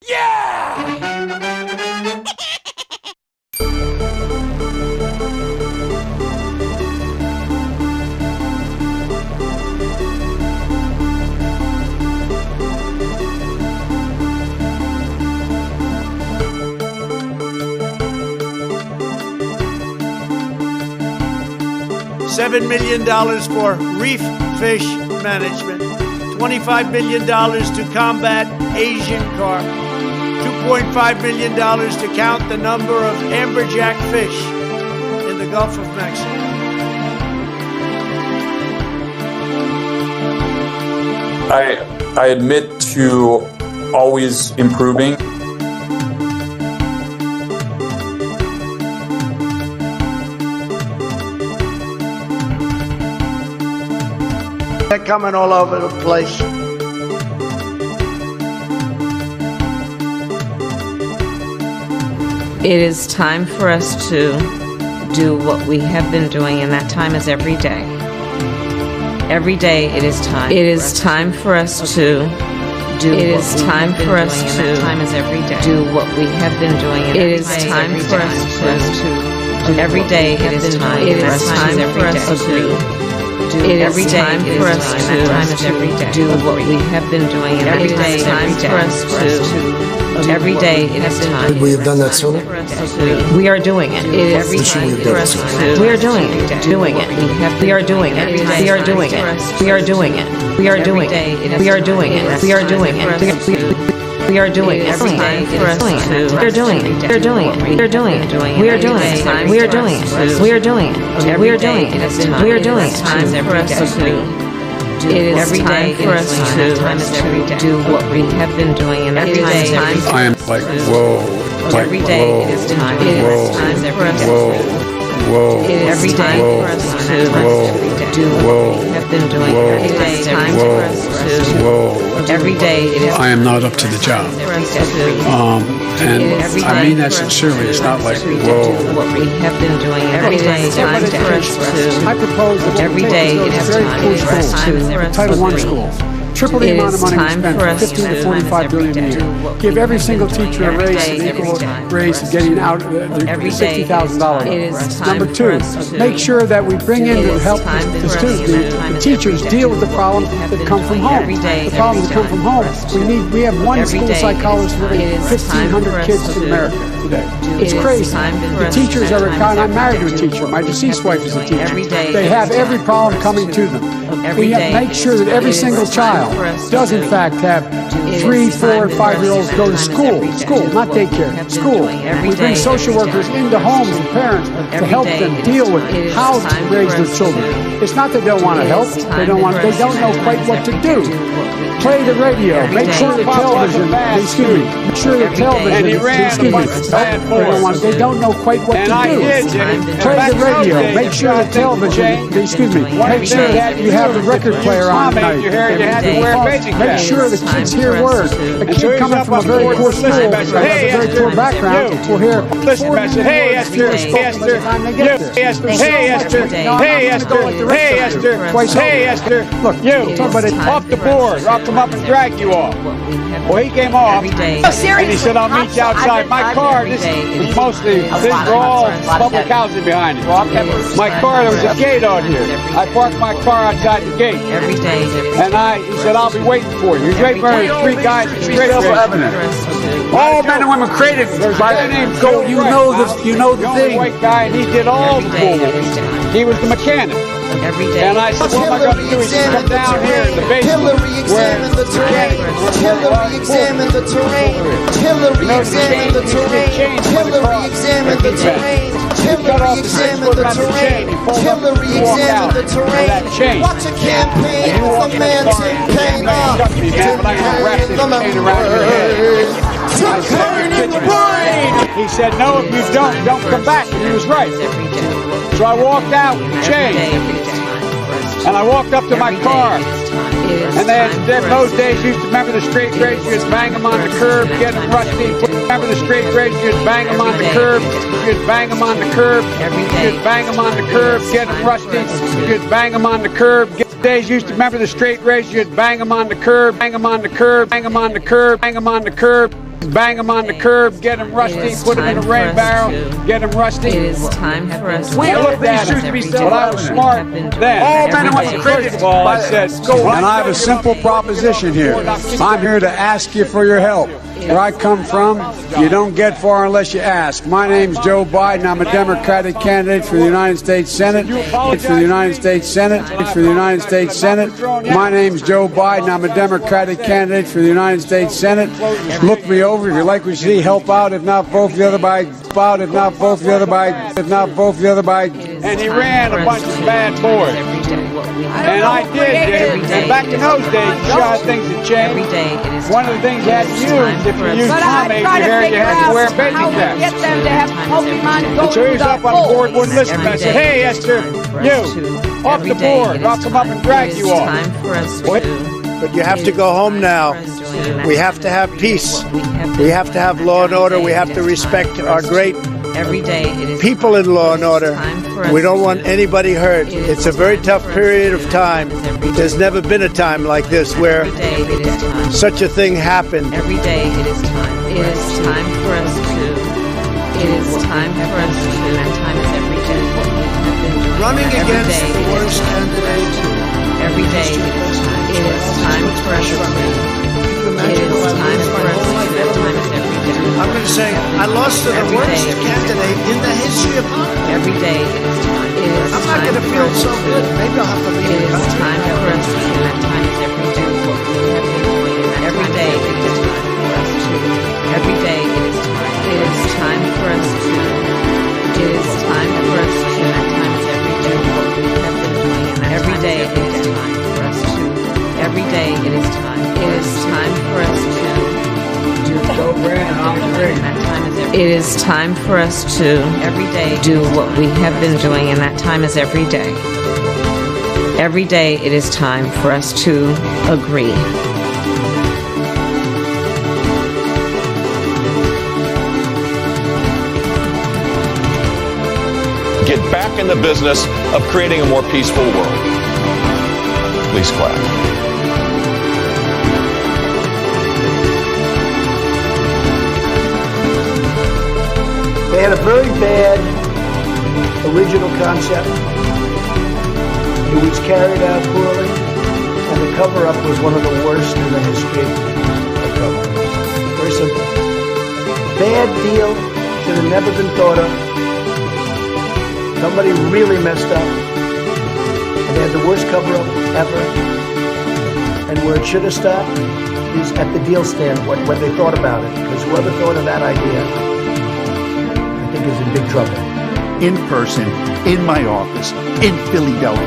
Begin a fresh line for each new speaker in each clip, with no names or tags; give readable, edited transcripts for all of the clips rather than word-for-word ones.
$7 million for reef fish management, $25 million to combat Asian carp, $2.5 million to count the number of amberjack fish in the Gulf of Mexico.
I admit to always improving.
They're coming all over the place.
It is time for us to do what we have been doing, and that time is every day. Every day it is time. It is time for us to do. It is time for us to. That time is every day. Do what we have been doing. It is time for us to. Every day it is time. It is time for us to. It is time for us to do what we have been doing, and every day time for us to. Every day it is time.
Could we have done that sooner?
We are doing it. It is every day for us to. We are doing it. Doing it. We are doing it. We are doing it. We are doing it. We are doing it. We are doing it. We are doing it. We are doing it every day for us to. We are doing it. We are doing it. We are doing it. We are doing it. We are doing it. We are doing it. We are doing it. We are doing it. Time for us to. It is every day for us to do what we have been doing, and every day time.
I am like whoa.
Every day it is time. It is time for us to. It is every day for us to do what we have been doing. Every day time for us to. Every day it is.
I am not up to the job. And I mean that sincerely. It's not like whoa.
What we have been doing. Every day time for us to.
I propose that
every day it is time. It is time for us
Title I school. Triple the amount of money we spend, from 15 to 45 billion a year. Give every single teacher a raise, an equal raise, to getting out the $60,000. Number two, make sure that we bring in to help the students, the teachers deal with the problems that come from home. The problems that come from home. We have one school psychologist for every 1,500 kids in America today. It's crazy. The teachers are, I'm married to a teacher. My deceased wife is a teacher. They have every problem coming to them. We have to make sure that every single child does in fact have 3, 4, and 5-year-olds go to school, not daycare, school. We bring social workers into homes and parents to help them deal with how to raise their children. It's not that they don't want to help, they don't know quite what to do. Play the radio, make sure the television, make sure the television, they don't know quite what to do. Play the radio, make sure the television, make sure that you have the record player on tonight. Make sure the kids hear words. A kid coming from a very poor school, a very poor background, will hear, listen, hey Esther, hey Esther, hey Esther, hey Esther, hey Esther, hey Esther, look, you, off the board, I'll come up and drag you off. Well, he came off, and he said, I'll meet you outside. My car, this is mostly, these are all public housing behind it. My car, there was a gate out here. I parked my car outside the gate. And he said, I'll be waiting for you. He's waiting for 3 guys in straight evidence. All men and women created by the name Gold. You know the thing. White guy, and he did all the bull. He was the mechanic. And I said, what am I going to do? He said, come down here in the basement where the mechanic
Hillary examined the terrain. Hillary examined the terrain. Hillary examined the terrain. Hillary examined the terrain. Hillary examined the terrain. Watch a campaign with a man to campaign in the brain.
He said, no, if you don't come back. And he was right. So I walked out and changed. And I walked up to my car. And in those days, you used to remember the straight razor, you'd bang them on the curb, get them rusty. Remember the straight razor, you'd bang them on the curb, you'd bang them on the curb, you'd bang them on the curb, get them rusty, you'd bang them on the curb. Days used to remember the straight razor, you'd bang them on the curb, bang them on the curb, bang them on the curb, bang them on the curb. Bang them on the curb, get them rusty, put them in a rain barrel, get them rusty.
It is time for us to
We looked at it, but I was smart then. All men and first of all, I said, go on.
And I have a simple proposition here. I'm here to ask you for your help. Where I come from, you don't get far unless you ask. My name's Joe Biden. I'm a Democratic candidate for the United States Senate. It's for the United States Senate. It's for the United States Senate. My name's Joe Biden. I'm a Democratic candidate for the United States Senate. Look me over. If you like what you see, help out. If not, vote for the other Biden. If not, vote for the other Biden. If not, vote for the other Biden.
And he ran a bunch of bad boys. And I did. And back in those days, things had changed. One of the things you had to use, if you used pomade, your hair, you had to wear a baby cap.
Get them to have Pokemon go
And so he was up on the board, wouldn't listen. I said, hey, Esther, you, off the board. I'll come up and drag you off.
But you have to go home now. We have to have peace. We have to have law and order. We have to respect our great people in law and order. We don't want anybody hurt. It's a very tough period of time. There's never been a time like this where such a thing happened.
Every day it is time. It is time for us to. It is time for us to. And time is every day. What we have been doing.
Running against the worst candidate.
Every day it is time. It is time for us to. It is time for us to. And time is every day.
I'm going to say, I lost to the worst candidate in the history of politics.
Every day it is time. It is
I'm not going to feel so good. Maybe I'll have to leave.
It is time for us to. And time is every day. What we have been doing. Every day it is time for us to. Every day it is time. It is time for us to. It is time for us to. And time is every day. What we have been doing. Every day it is time for us to. Every day it is time. It is time for us to. It is time for us to every day do what we have been doing, and that time is every day. Every day it is time for us to agree.
Get back in the business of creating a more peaceful world. Please clap.
They had a very bad original concept. It was carried out poorly, and the cover-up was one of the worst in the history of cover-ups. Very simple. Bad deal, should have never been thought of. Somebody really messed up, and they had the worst cover-up ever. And where it should have stopped is at the deal standpoint, when they thought about it, because whoever thought of that idea is in big trouble.
In person, in my office, in Philadelphia.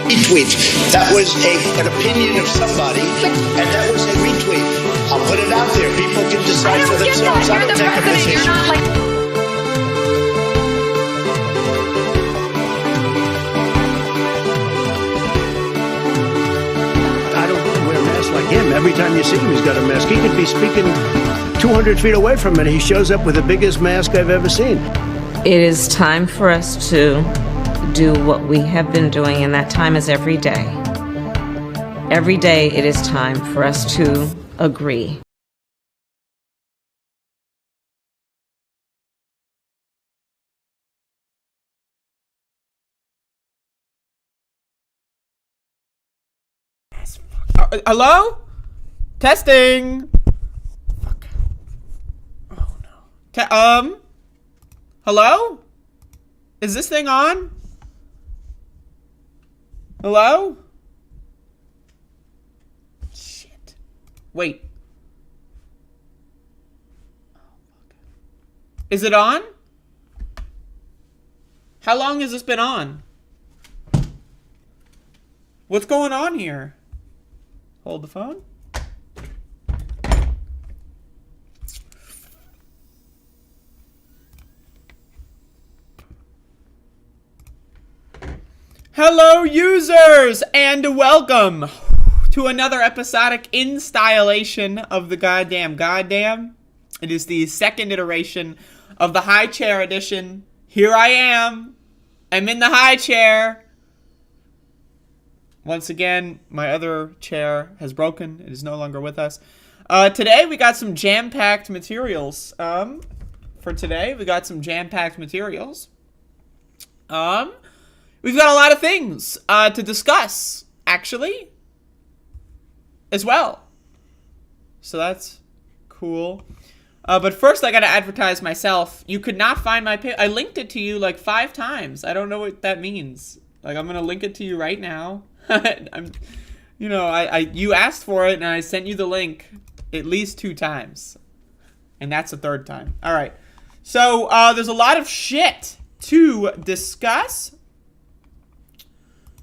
Retweet. That was an opinion of somebody, and that was a retweet. I'll put it out there. People can decide for themselves. I don't take a position. Like him, every time you see him, he's got a mask. He could be speaking 200 feet away from it. He shows up with the biggest mask I've ever seen.
It is time for us to do what we have been doing, and that time is every day. Every day it is time for us to agree.
Hello? Testing. Fuck. Oh no. Hello? Is this thing on? Hello? Shit. Wait. Is it on? How long has this been on? What's going on here? Hold the phone. Hello, users, and welcome to another episodic installation of the Goddamn. It is the second iteration of the high chair edition. Here I am. I'm in the high chair. Once again, my other chair has broken. It is no longer with us. Today, we got some jam-packed materials. For today, we got some jam-packed materials. We've got a lot of things to discuss, actually, as well. So that's cool. But first, I gotta advertise myself. You could not find my page. I linked it to you like 5 times. I don't know what that means. Like, I'm gonna link it to you right now. You asked for it, and I sent you the link at least 2 times. And that's the 3rd time. All right. So, there's a lot of shit to discuss.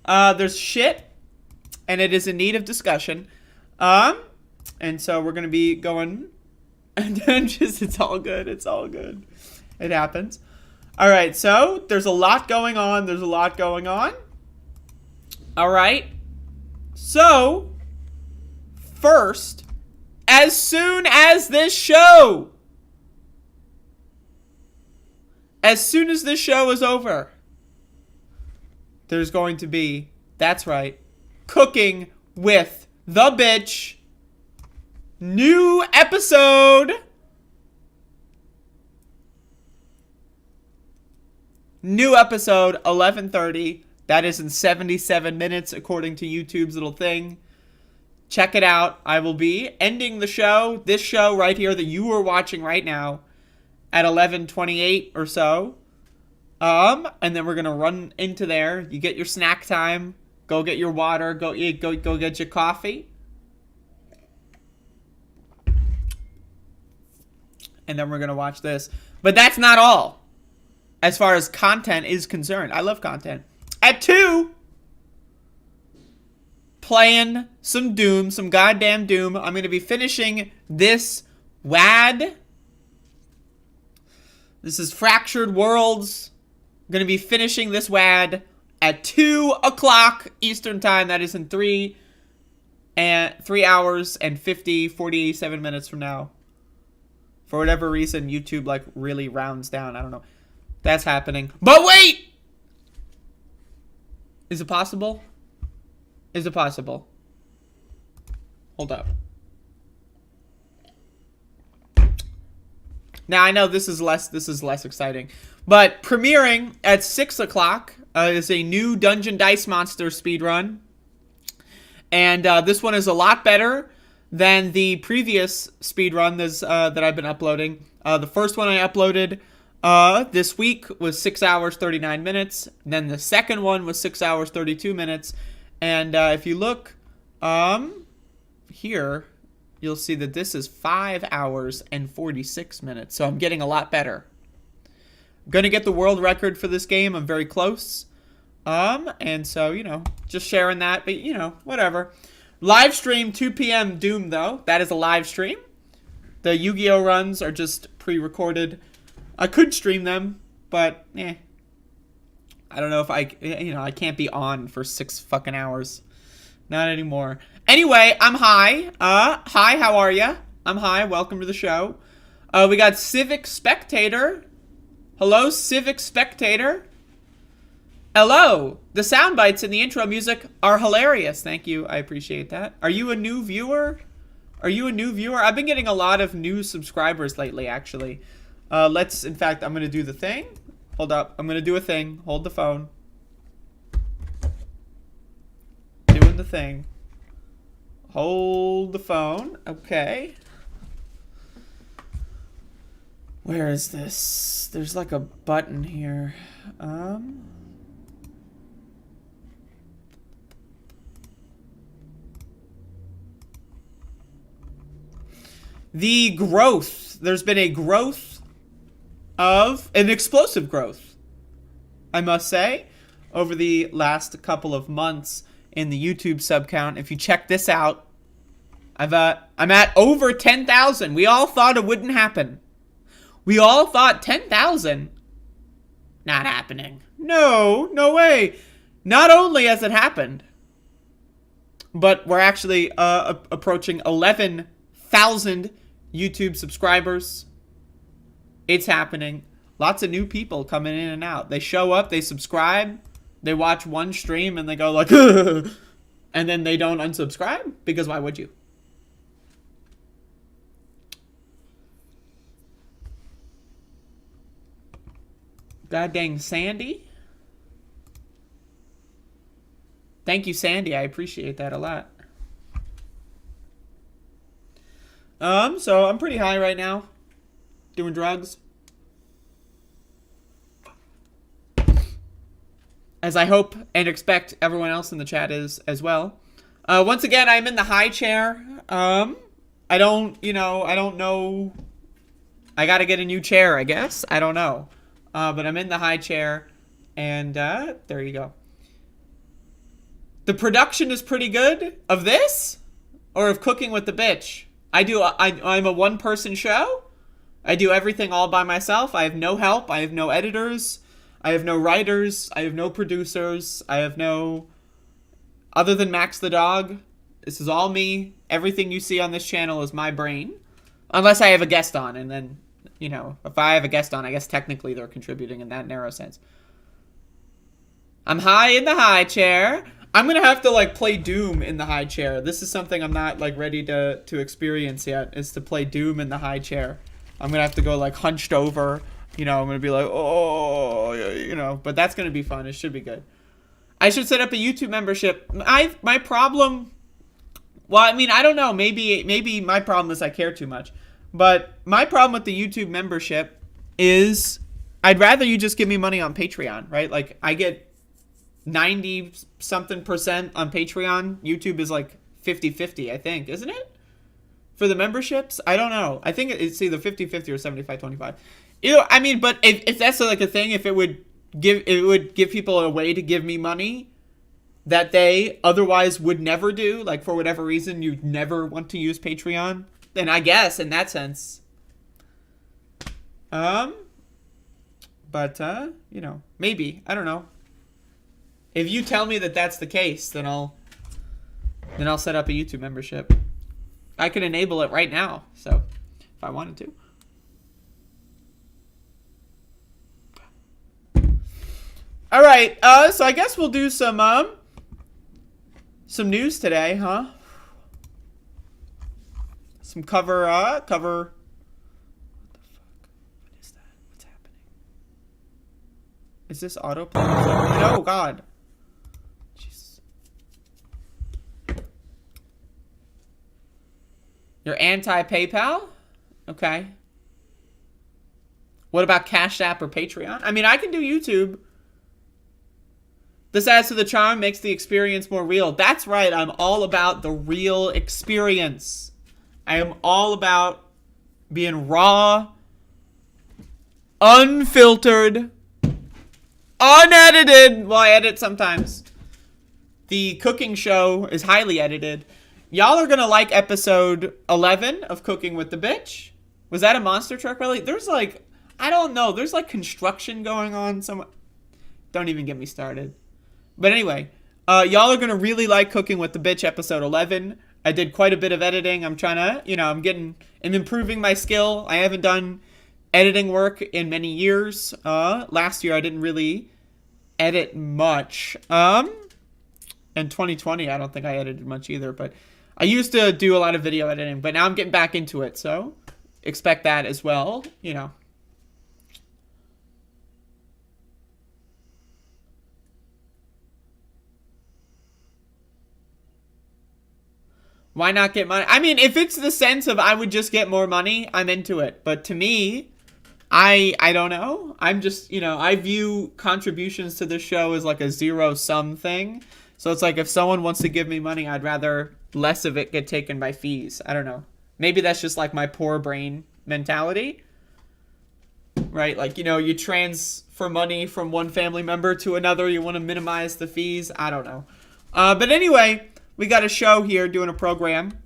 There's shit, and it is in need of discussion. And so we're going to be going, and it's all good. It's all good. It happens. All right. So there's a lot going on. All right. So first, as soon as this show is over, there's going to be, that's right, Cooking with the Bitch. New episode. 11:30. That is in 77 minutes, according to YouTube's little thing. Check it out. I will be ending the show, this show right here that you are watching right now, at 11:28 or so. And then we're gonna run into there. You get your snack time. Go get your water. Go get your coffee. And then we're gonna watch this. But that's not all, as far as content is concerned. I love content. At 2, playing some Doom, some goddamn Doom. I'm gonna be finishing this WAD. This is Fractured Worlds. I'm going to be finishing this WAD at 2 o'clock Eastern Time. That is in 3 hours and 47 minutes from now. For whatever reason, YouTube like really rounds down. I don't know. That's happening. But wait! Is it possible? Is it possible? Hold up. Now, I know this is less exciting, but premiering at 6 o'clock is a new Dungeon Dice Monster speedrun, and this one is a lot better than the previous speedrun that I've been uploading. The first one I uploaded this week was 6 hours, 39 minutes, then the second one was 6 hours, 32 minutes, and if you look here, you'll see that this is 5 hours and 46 minutes. So I'm getting a lot better. I'm going to get the world record for this game. I'm very close. And so, just sharing that. But, whatever. Live stream 2 p.m. Doom, though. That is a live stream. The Yu-Gi-Oh! Runs are just pre-recorded. I could stream them, but, I don't know if I can't be on for 6 fucking hours. Not anymore. Anyway, I'm high. Hi, how are ya? I'm high. Welcome to the show. We got Civic Spectator. Hello, Civic Spectator. Hello. The sound bites in the intro music are hilarious. Thank you. I appreciate that. Are you a new viewer? I've been getting a lot of new subscribers lately, actually. In fact, I'm going to do the thing. Hold up. I'm going to do a thing. Hold the phone. Doing the thing. Hold the phone. Okay. Where is this? There's like a button here. The growth. There's been a growth of an explosive growth, I must say, over the last couple of months in the YouTube sub count. If you check this out, I'm at over 10,000. We all thought it wouldn't happen. We all thought 10,000. Not happening. No way. Not only has it happened, but we're actually approaching 11,000 YouTube subscribers. It's happening. Lots of new people coming in and out. They show up, they subscribe, they watch one stream, and they go like, and then they don't unsubscribe, because why would you? God dang Sandy. Thank you, Sandy. I appreciate that a lot. So I'm pretty high right now. Doing drugs. As I hope and expect everyone else in the chat is as well. Once again, I'm in the high chair. I don't know. I gotta get a new chair, I guess. I don't know. But I'm in the high chair. And there you go. The production is pretty good. Of this? Or of Cooking with the Bitch? I'm a one-person show. I do everything all by myself. I have no help. I have no editors. I have no writers. I have no producers. I have no... Other than Max the dog, this is all me. Everything you see on this channel is my brain. Unless I have a guest on, and then, if I have a guest on, I guess technically they're contributing in that narrow sense. I'm high in the high chair. I'm going to have to, play Doom in the high chair. This is something I'm not, ready to experience yet, is to play Doom in the high chair. I'm going to have to go, hunched over. I'm going to be like, oh, but that's going to be fun. It should be good. I should set up a YouTube membership. My problem, I don't know. Maybe my problem is I care too much. But my problem with the YouTube membership is I'd rather you just give me money on Patreon, right? I get 90-something% on Patreon. YouTube is 50-50, I think, isn't it? For the memberships? I don't know. I think it's either 50-50 or 75-25. But if that's a thing, if it would give people a way to give me money that they otherwise would never do, for whatever reason you'd never want to use Patreon, then I guess in that sense. Maybe. I don't know. If you tell me that that's the case, then I'll set up a YouTube membership. I could enable it right now, so if I wanted to. All right, so I guess we'll do some news today, huh? Some cover. What the fuck? What is that? What's happening? Is this autoplay? No, God. Jeez. You're anti-PayPal? Okay. What about Cash App or Patreon? I can do YouTube. This adds to the charm, makes the experience more real. That's right, I'm all about the real experience. I am all about being raw, unfiltered, unedited. Well, I edit sometimes. The cooking show is highly edited. Y'all are going to like episode 11 of Cooking with the Bitch. Was that a monster truck rally? There's I don't know. There's construction going on somewhere. Don't even get me started. But anyway, y'all are going to really like Cooking with the Bitch episode 11. I did quite a bit of editing. I'm trying to, I'm improving my skill. I haven't done editing work in many years. Last year I didn't really edit much. In 2020 I don't think I edited much either, but I used to do a lot of video editing, but now I'm getting back into it, so expect that as well, Why not get money? If it's the sense of I would just get more money, I'm into it. But to me, I don't know. I'm just, I view contributions to this show as a zero-sum thing. So it's if someone wants to give me money, I'd rather less of it get taken by fees. I don't know. Maybe that's just my poor brain mentality. Right? You transfer money from one family member to another. You want to minimize the fees. I don't know. But anyway... We got a show here doing a program.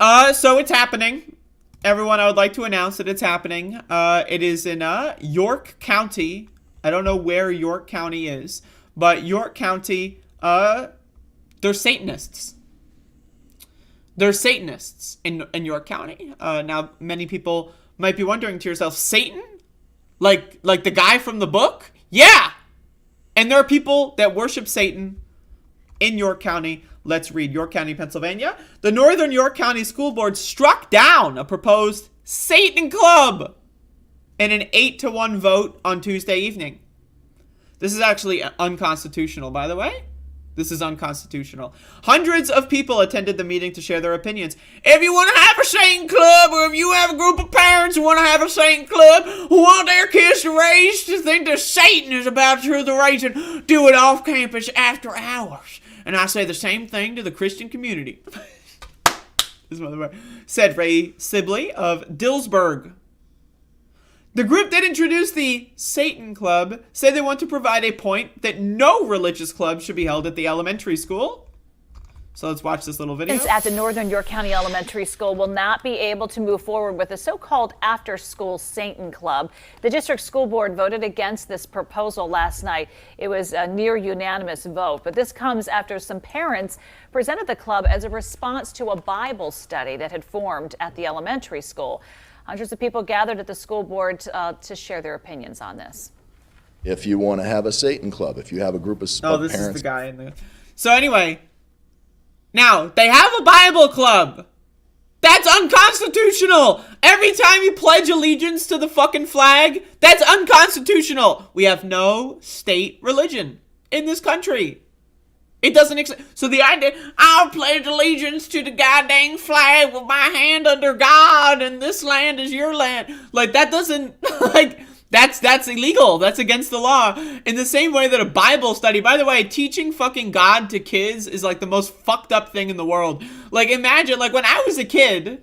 So it's happening. Everyone, I would like to announce that it's happening. It is in York County. I don't know where York County is, but York County, they're Satanists. They're Satanists in York County. Now, many people might be wondering to yourself, Satan? Like the guy from the book? Yeah! And there are people that worship Satan in York County. Let's read York County, Pennsylvania. The Northern York County School Board struck down a proposed Satan Club in an 8-1 vote on Tuesday evening. This is actually unconstitutional, by the way. This is unconstitutional. Hundreds of people attended the meeting to share their opinions. If you want to have a Satan Club, or if you have a group of parents who want to have a Satan Club, who want their kids to raise to think that Satan is about to the raising, do it off campus after hours. And I say the same thing to the Christian community. This motherfucker said Ray Sibley of Dillsburg. The group that introduced the Satan Club said they want to provide a point that no religious club should be held at the elementary school. So let's watch this little video.
At the Northern York County Elementary School will not be able to move forward with a so-called after-school Satan Club. The district school board voted against this proposal last night. It was a near unanimous vote, but this comes after some parents presented the club as a response to a Bible study that had formed at the elementary school. Hundreds of people gathered at the school board to share their opinions on this.
If you want to have a Satan Club, if you have a group of
this
parents.
is the guy in there. So anyway, now they have a Bible club. That's unconstitutional. Every time you pledge allegiance to the fucking flag, that's unconstitutional. We have no state religion in this country. It doesn't exist. So the idea, I'll pledge allegiance to the goddamn flag with my hand under God, and this land is your land. Like, that doesn't, like, that's illegal. That's against the law. In the same way that a Bible study, by the way, teaching fucking God to kids is like the most fucked up thing in the world. Like, imagine, like, when I was a kid,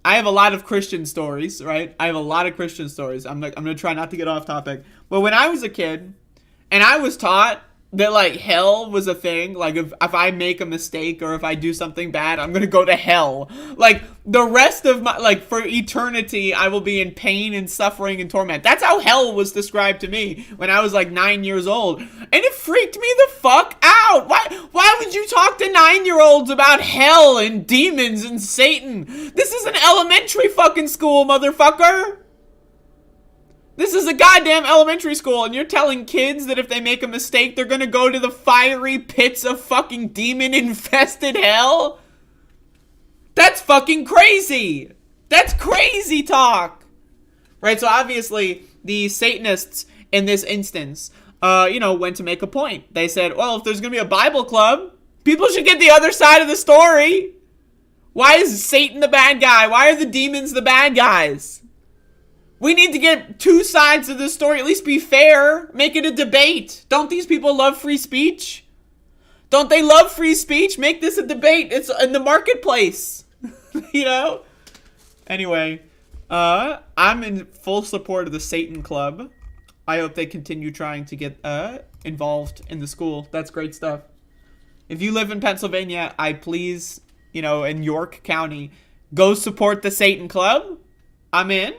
I have a lot of Christian stories, right? I have a lot of Christian stories. I'm going to try not to get off topic. But when I was a kid, and I was taught that, like, hell was a thing. Like, if I make a mistake or if I do something bad, I'm gonna go to hell. Like, the rest of my, like, for eternity, I will be in pain and suffering and torment. That's how hell was described to me when I was, like, 9 years old. And it freaked me the fuck out. Why would you talk to 9-year-olds about hell and demons and Satan? This is an elementary fucking school, motherfucker. This is a goddamn elementary school, and you're telling kids that if they make a mistake, they're gonna go to the fiery pits of fucking demon-infested hell? That's fucking crazy! That's crazy talk! Right, so obviously, the Satanists in this instance, went to make a point. They said, well, if there's gonna be a Bible club, people should get the other side of the story. Why is Satan the bad guy? Why are the demons the bad guys? We need to get two sides of this story. At least be fair. Make it a debate. Don't these people love free speech? Don't they love free speech? Make this a debate. It's in the marketplace. Anyway, I'm in full support of the Satan Club. I hope they continue trying to get involved in the school. That's great stuff. If you live in Pennsylvania, please, in York County, go support the Satan Club. I'm in.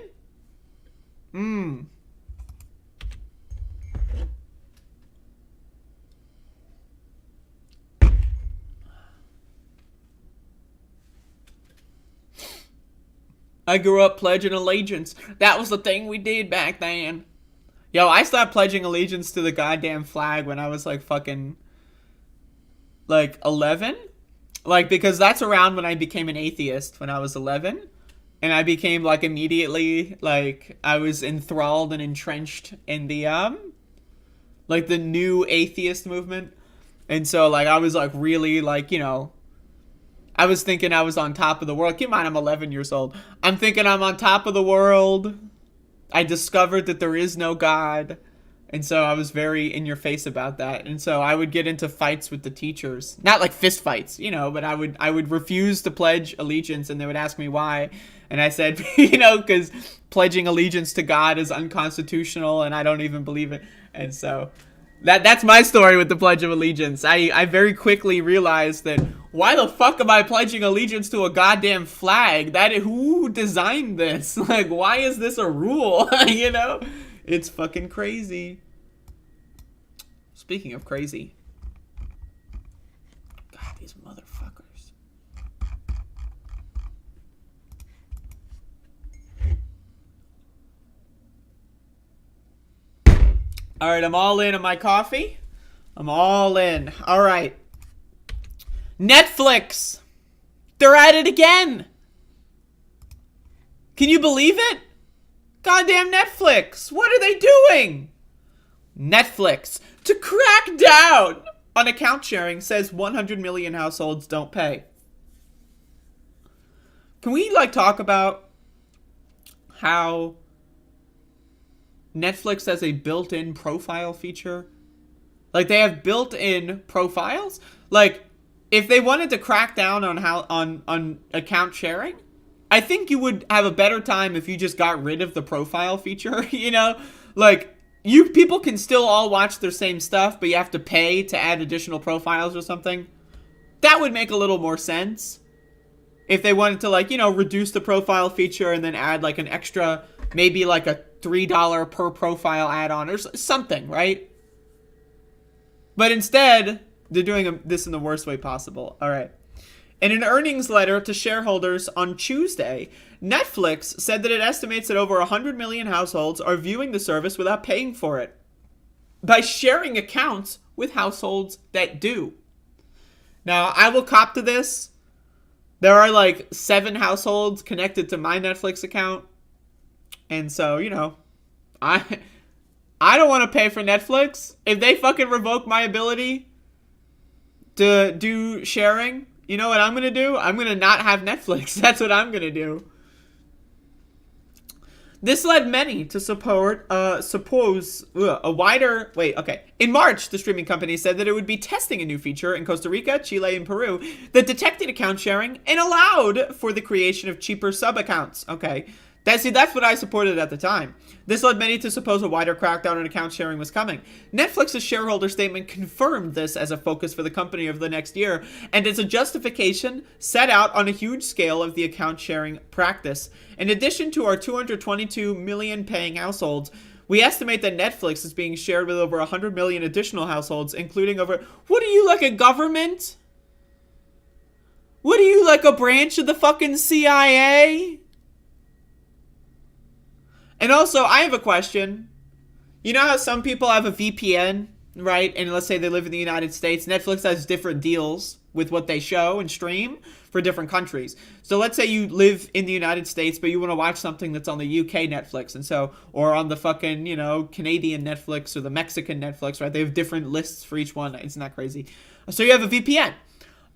I grew up pledging allegiance. That was the thing we did back then. Yo, I stopped pledging allegiance to the goddamn flag when I was like fucking 11. Like, because that's around when I became an atheist, when I was 11. And I became, like, immediately, like, I was enthralled and entrenched in the, the new atheist movement. And so, like, I was, like, really, like, I was thinking I was on top of the world. Keep in mind, I'm 11 years old. I'm thinking I'm on top of the world. I discovered that there is no God. And so I was very in your face about that. And so I would get into fights with the teachers. Not like fist fights, but I would refuse to pledge allegiance, and they would ask me why. And I said, because pledging allegiance to God is unconstitutional and I don't even believe it. And so that's my story with the Pledge of Allegiance. I very quickly realized that why the fuck am I pledging allegiance to a goddamn flag? Who designed this? Like, why is this a rule? It's fucking crazy. Speaking of crazy. God, these motherfuckers. All right, I'm all in on my coffee. I'm all in. All right. Netflix. They're at it again. Can you believe it? Goddamn Netflix. What are they doing? Netflix, to crack down on account sharing, says 100 million households don't pay. Can we, talk about how Netflix has a built-in profile feature? They have built-in profiles. If they wanted to crack down on account sharing, I think you would have a better time if you just got rid of the profile feature, people can still all watch their same stuff, but you have to pay to add additional profiles or something. That would make a little more sense. If they wanted to, reduce the profile feature and then add, an extra, maybe, a $3 per profile add-on or something, right? But instead, they're doing this in the worst way possible. All right. In an earnings letter to shareholders on Tuesday, Netflix said that it estimates that over 100 million households are viewing the service without paying for it by sharing accounts with households that do. Now, I will cop to this. There are 7 households connected to my Netflix account. And so, I don't want to pay for Netflix. If they fucking revoke my ability to do sharing, you know what I'm going to do? I'm going to not have Netflix. That's what I'm going to do. This led many to In March, the streaming company said that it would be testing a new feature in Costa Rica, Chile, and Peru that detected account sharing and allowed for the creation of cheaper sub-accounts. Okay. That's what I supported at the time. This led many to suppose a wider crackdown on account sharing was coming. Netflix's shareholder statement confirmed this as a focus for the company over the next year, and as a justification set out on a huge scale of the account sharing practice. In addition to our 222 million paying households, we estimate that Netflix is being shared with over 100 million additional households, including over... What are you, a government? What are you, a branch of the fucking CIA? And also, I have a question. You know how some people have a VPN, right? And let's say they live in the United States. Netflix has different deals with what they show and stream for different countries. So let's say you live in the United States, but you want to watch something that's on the UK Netflix. And so, or on the fucking, Canadian Netflix or the Mexican Netflix, right? They have different lists for each one. It's not crazy. So you have a VPN.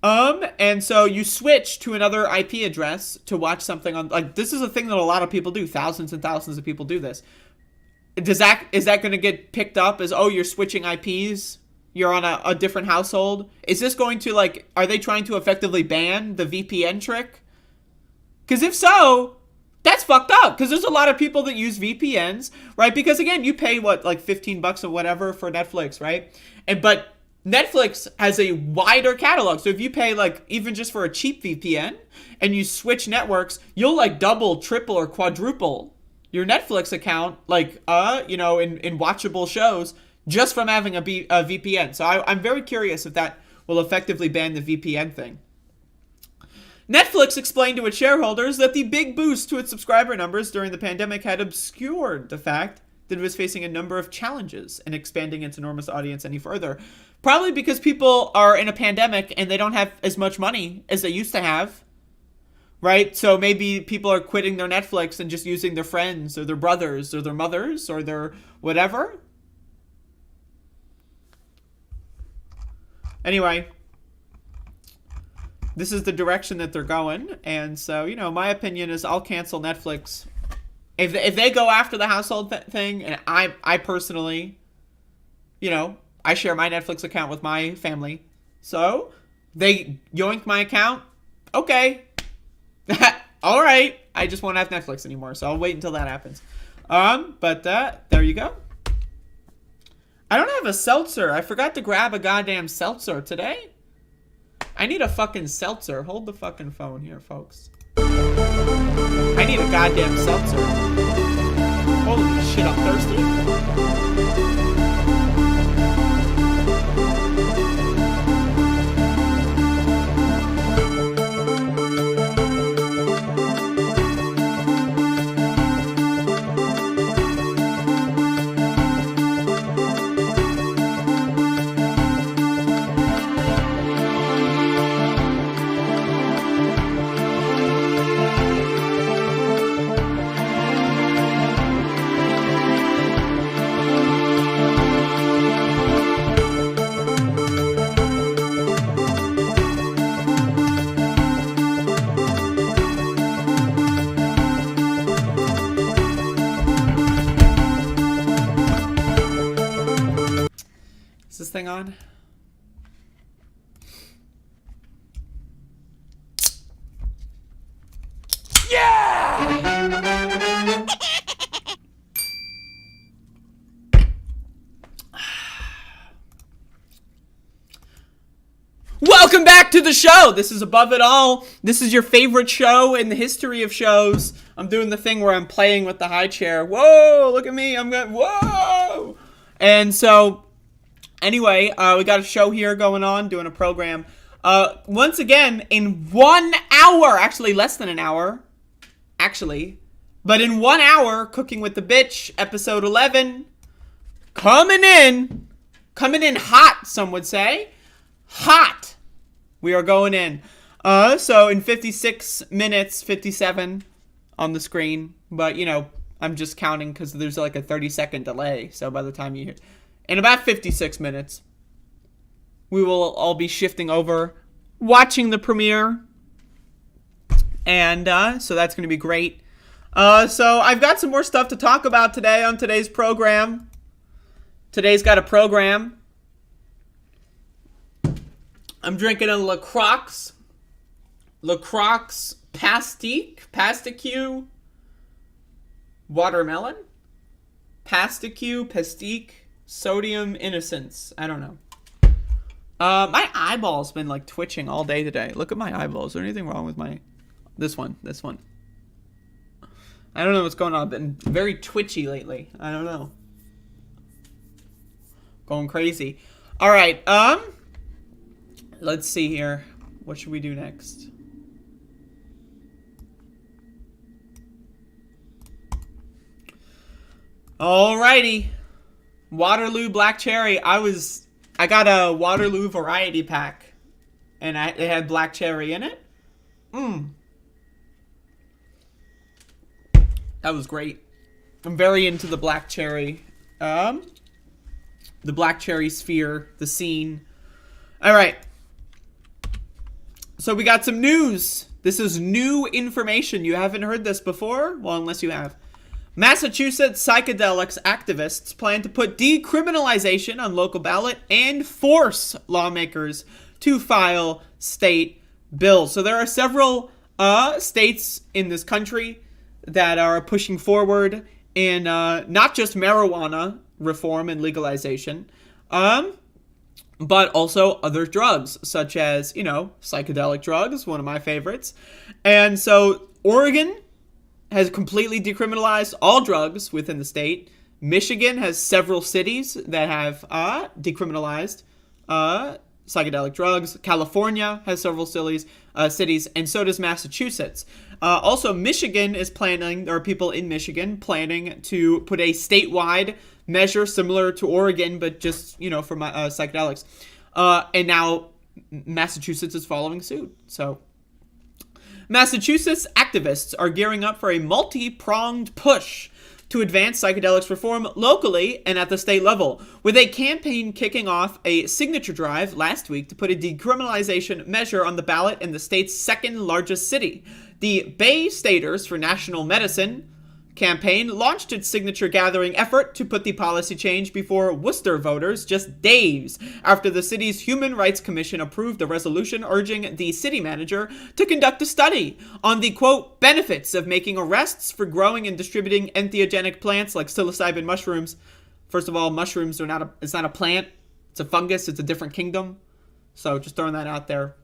And so you switch to another IP address to watch something on, this is a thing that a lot of people do. Thousands and thousands of people do this. Is that going to get picked up as, oh, you're switching IPs? You're on a different household? Is this going to, are they trying to effectively ban the VPN trick? Because if so, that's fucked up. Because there's a lot of people that use VPNs, right? Because again, you pay $15 or whatever for Netflix, right? But Netflix has a wider catalog. So if you pay even just for a cheap VPN and you switch networks, you'll double, triple, or quadruple your Netflix account, in watchable shows just from having a VPN. So I'm very curious if that will effectively ban the VPN thing. Netflix explained to its shareholders that the big boost to its subscriber numbers during the pandemic had obscured the fact that it was facing a number of challenges in expanding its enormous audience any further. Probably because people are in a pandemic and they don't have as much money as they used to have, right? So maybe people are quitting their Netflix and just using their friends or their brothers or their mothers or their whatever. Anyway, this is the direction that they're going. And so, my opinion is I'll cancel Netflix. If they go after the household thing, and I personally, I share my Netflix account with my family. So, they yoink my account. Okay. All right. I just won't have Netflix anymore, so I'll wait until that happens. But there you go. I don't have a seltzer. I forgot to grab a goddamn seltzer today. I need a fucking seltzer. Hold the fucking phone here, folks. I need a goddamn seltzer. Holy shit, I'm thirsty. thing on? Yeah! Welcome back to the show. This is Above It All. This is your favorite show in the history of shows. I'm doing the thing where I'm playing with the high chair. Whoa, look at me. I'm going, whoa. And so, anyway, we got a show here going on, doing a program. Once again, in 1 hour, actually less than an hour, but in 1 hour, Cooking with the Bitch, episode 11, coming in hot, some would say. Hot. We are going in. So in 56 minutes, 57 on the screen. But, you know, I'm just counting because there's like a 30-second delay. So by the time you hear... In about 56 minutes, we will all be shifting over, watching the premiere. And so that's going to be great. So I've got some more stuff to talk about today on today's program. Today's got a program. I'm drinking a LaCroix Pastique, watermelon, Pastique, sodium innocence. I don't know. My eyeball's been like twitching all day today. Look at my eyeballs. Is there anything wrong with this one? I don't know what's going on. I've been very twitchy lately. I don't know. Going crazy. All right. Let's see here. What should we do next? Alrighty. Waterloo Black Cherry. I got a Waterloo variety pack. And it had black cherry in it. That was great. I'm very into the black cherry. The black cherry sphere. The scene. Alright. So we got some news. This is new information. You haven't heard this before? Well, unless you have. Massachusetts psychedelics activists plan to put decriminalization on local ballot and force lawmakers to file state bills. So there are several states in this country that are pushing forward in not just marijuana reform and legalization, but also other drugs, such as, you know, psychedelic drugs, one of my favorites. And so Oregon has completely decriminalized all drugs within the state. Michigan has several cities that have decriminalized psychedelic drugs. California has several cities, and so does Massachusetts. Also, Michigan is planning, there are people in Michigan planning to put a statewide measure similar to Oregon, but just, you know, for psychedelics. And now Massachusetts is following suit. So Massachusetts activists are gearing up for a multi-pronged push to advance psychedelics reform locally and at the state level, with a campaign kicking off a signature drive last week to put a decriminalization measure on the ballot in the state's second largest city. The Bay Staters for National Medicine campaign launched its signature gathering effort to put the policy change before Worcester voters just days after the city's Human Rights Commission approved a resolution urging the city manager to conduct a study on the, quote, benefits of making arrests for growing and distributing entheogenic plants like psilocybin mushrooms. First of all, mushrooms are it's not a plant, it's a fungus, it's a different kingdom. So just throwing that out there,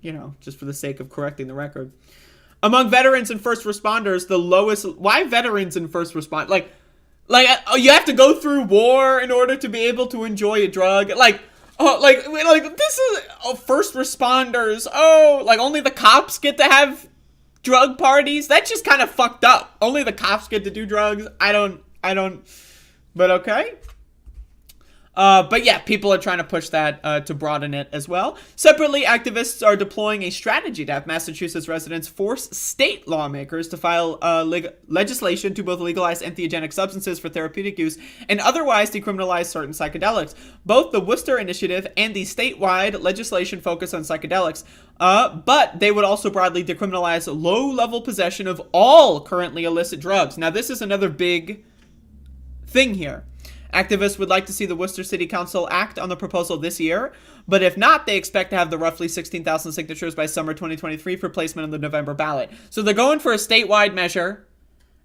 you know, just for the sake of correcting the record. Among veterans and first responders, the lowest... Why veterans and first responders? Like you have to go through war in order to be able to enjoy a drug? Like this is... first responders. Like only the cops get to have drug parties? That's just kind of fucked up. Only the cops get to do drugs? I don't... But okay. But yeah, people are trying to push that to broaden it as well. Separately, activists are deploying a strategy to have Massachusetts residents force state lawmakers to file legislation to both legalize entheogenic substances for therapeutic use and otherwise decriminalize certain psychedelics. Both the Worcester Initiative and the statewide legislation focus on psychedelics, but they would also broadly decriminalize low-level possession of all currently illicit drugs. Now, this is another big thing here. Activists would like to see the Worcester City Council act on the proposal this year, but if not, they expect to have the roughly 16,000 signatures by summer 2023 for placement on the November ballot. So they're going for a statewide measure,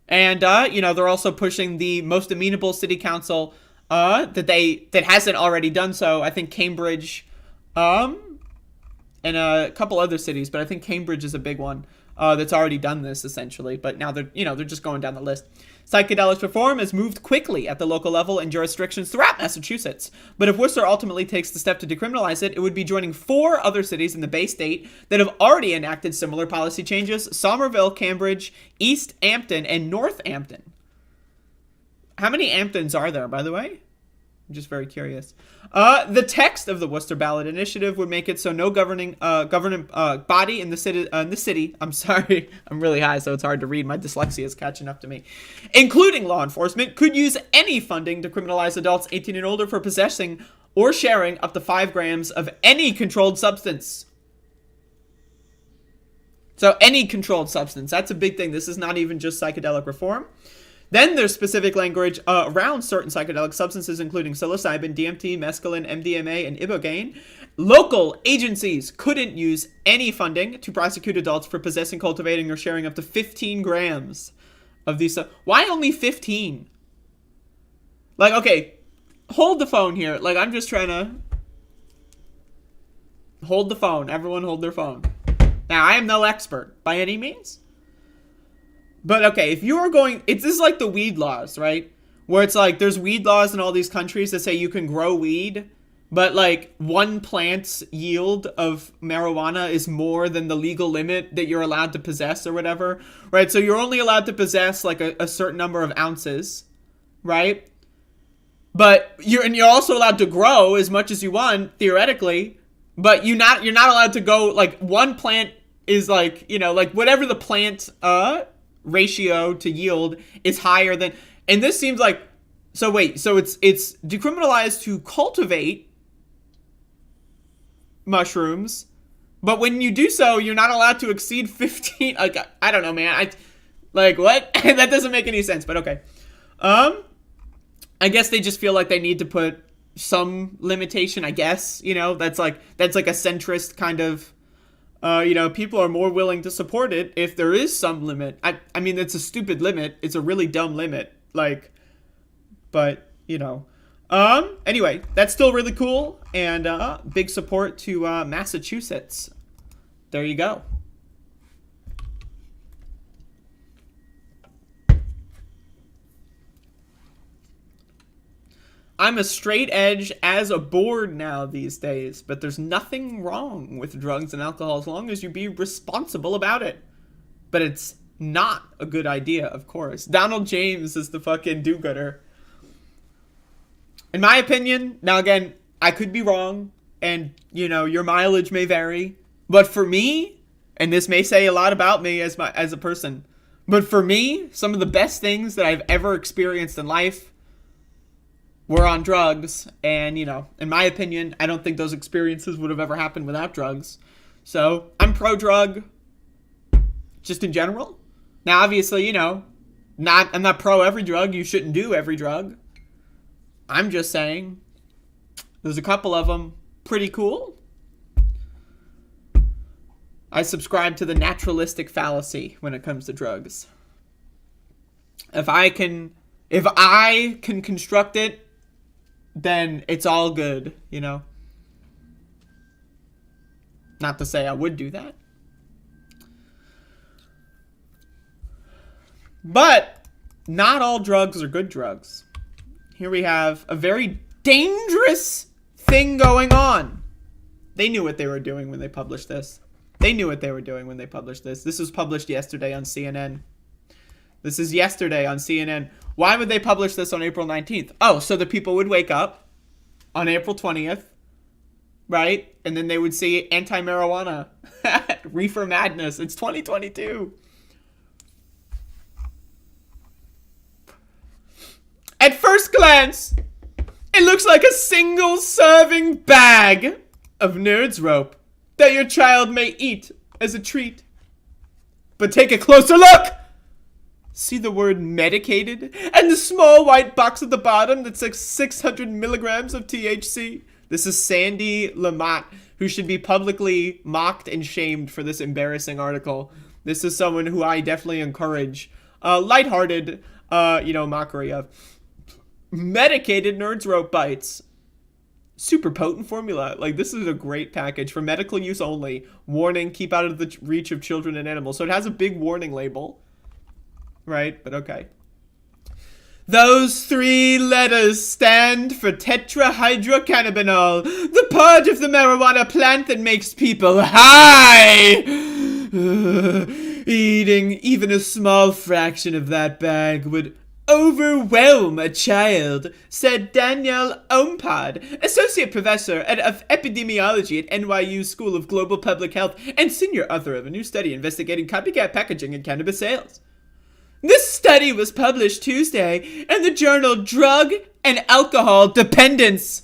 and they're also pushing the most amenable city council that hasn't already done so. I think Cambridge, and a couple other cities, but I think Cambridge is a big one that's already done this essentially. But now they're just going down the list. Psychedelics reform has moved quickly at the local level in jurisdictions throughout Massachusetts. But if Worcester ultimately takes the step to decriminalize it, it would be joining 4 other cities in the Bay State that have already enacted similar policy changes: Somerville, Cambridge, East Hampton, and Northampton. How many Hamptons are there, by the way? I'm just very curious. The text of the Worcester ballot initiative would make it so no governing body in the city. I'm sorry, I'm really high, so it's hard to read. My dyslexia is catching up to me. Including law enforcement, could use any funding to criminalize adults 18 and older for possessing or sharing up to 5 grams of any controlled substance. So any controlled substance. That's a big thing. This is not even just psychedelic reform. Then there's specific language around certain psychedelic substances, including psilocybin, DMT, mescaline, MDMA, and ibogaine. Local agencies couldn't use any funding to prosecute adults for possessing, cultivating, or sharing up to 15 grams of these. Why only 15? Like, okay, hold the phone here. Like, I'm just trying to hold the phone. Everyone hold their phone. Now, I am no expert by any means. But okay, if you are going, this is like the weed laws, right? Where it's like there's weed laws in all these countries that say you can grow weed, but like one plant's yield of marijuana is more than the legal limit that you're allowed to possess or whatever, right? So you're only allowed to possess like a certain number of ounces, right? But you're also allowed to grow as much as you want theoretically, but you're not allowed to go like one plant is like, like whatever the plant ratio to yield is higher than, and this seems like, so it's decriminalized to cultivate mushrooms, but when you do so, you're not allowed to exceed 15. Like, I don't know, man. What? That doesn't make any sense, but okay. I guess they just feel like they need to put some limitation, I guess, that's like a centrist kind of, people are more willing to support it if there is some limit. I mean, it's a stupid limit. It's a really dumb limit. Anyway, that's still really cool. And big support to Massachusetts. There you go. I'm a straight edge as a board now these days, but there's nothing wrong with drugs and alcohol as long as you be responsible about it. But it's not a good idea, of course. Donald James is the fucking do-gooder. In my opinion, now again, I could be wrong, and, your mileage may vary, but for me, and this may say a lot about me as a person, but for me, some of the best things that I've ever experienced in life were on drugs, and, in my opinion, I don't think those experiences would have ever happened without drugs. So, I'm pro-drug, just in general. Now, obviously, I'm not pro every drug. You shouldn't do every drug. I'm just saying, there's a couple of them pretty cool. I subscribe to the naturalistic fallacy when it comes to drugs. If I can construct it, then it's all good, Not to say I would do that. But not all drugs are good drugs. Here we have a very dangerous thing going on. They knew what they were doing when they published this. This was published yesterday on CNN. This is yesterday on CNN. Why would they publish this on April 19th? Oh, so the people would wake up on April 20th, right? And then they would see anti-marijuana, reefer madness. It's 2022. At first glance, it looks like a single serving bag of Nerds Rope that your child may eat as a treat. But take a closer look! See the word medicated? And the small white box at the bottom that says 600 milligrams of THC? This is Sandy Lamott, who should be publicly mocked and shamed for this embarrassing article. This is someone who I definitely encourage lighthearted, mockery of. Medicated Nerds Rope Bites. Super potent formula. Like, this is a great package for medical use only. Warning, keep out of the reach of children and animals. So it has a big warning label. Right? But okay. Those 3 letters stand for tetrahydrocannabinol, the part of the marijuana plant that makes people high. Eating even a small fraction of that bag would overwhelm a child, said Danielle Ompad, associate professor of epidemiology at NYU School of Global Public Health and senior author of a new study investigating copycat packaging in cannabis sales. This study was published Tuesday in the journal Drug and Alcohol Dependence.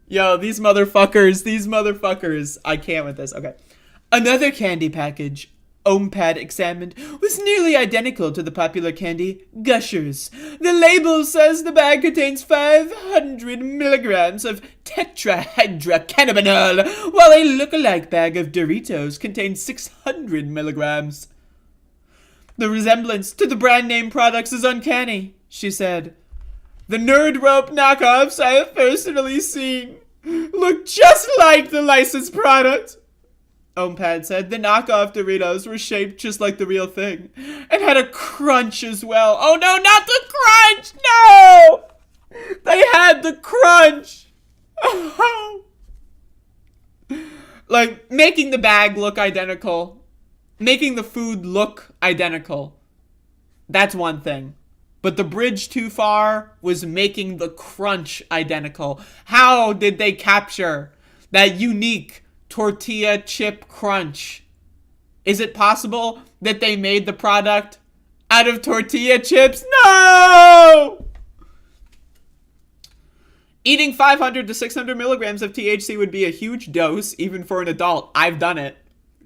Yo, these motherfuckers. I can't with this. Okay. Another candy package Ompad examined was nearly identical to the popular candy Gushers. The label says the bag contains 500 milligrams of tetrahydrocannabinol, while a look-alike bag of Doritos contains 600 milligrams. The resemblance to the brand name products is uncanny, she said. The Nerd Rope knockoffs I have personally seen look just like the licensed product. Ompad said the knockoff Doritos were shaped just like the real thing and had a crunch as well. Oh no, not the crunch! No! They had the crunch! Oh. Like, making the bag look identical, making the food look identical, that's one thing. But the bridge too far was making the crunch identical. How did they capture that unique tortilla chip crunch? Is it possible that they made the product out of tortilla chips? No! Eating 500 to 600 milligrams of THC would be a huge dose, even for an adult. I've done it.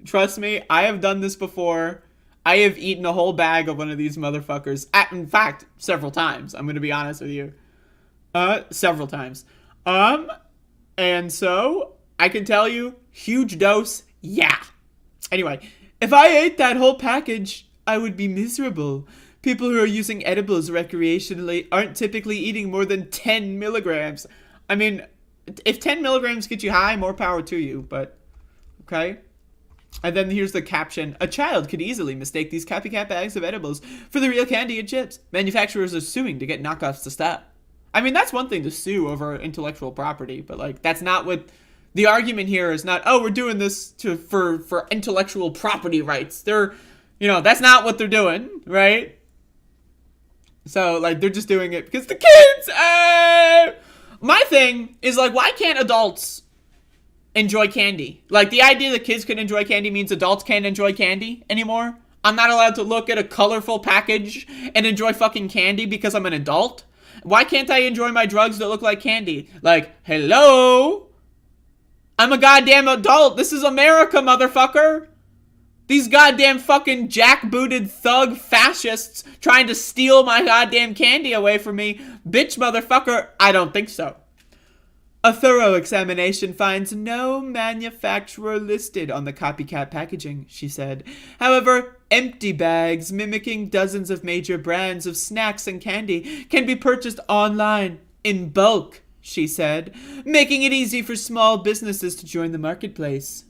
Trust me, I have done this before. I have eaten a whole bag of one of these motherfuckers. In fact, several times. I'm going to be honest with you. Several times. And so I can tell you, huge dose, yeah. Anyway, if I ate that whole package, I would be miserable. People who are using edibles recreationally aren't typically eating more than 10 milligrams. I mean, if 10 milligrams get you high, more power to you, but okay. And then here's the caption. A child could easily mistake these copycat bags of edibles for the real candy and chips. Manufacturers are suing to get knockoffs to stop. I mean, that's one thing to sue over intellectual property, but like, that's not what the argument here is. Not, oh, we're doing this for intellectual property rights. They're, that's not what they're doing, right? So like, they're just doing it because the kids. My thing is like, why can't adults enjoy candy? Like, the idea that kids can enjoy candy means adults can't enjoy candy anymore. I'm not allowed to look at a colorful package and enjoy fucking candy because I'm an adult. Why can't I enjoy my drugs that look like candy? Like, hello? I'm a goddamn adult. This is America, motherfucker. These goddamn fucking jackbooted thug fascists trying to steal my goddamn candy away from me. Bitch, motherfucker, I don't think so. A thorough examination finds no manufacturer listed on the copycat packaging, she said. However, empty bags mimicking dozens of major brands of snacks and candy can be purchased online in bulk, she said, making it easy for small businesses to join the marketplace.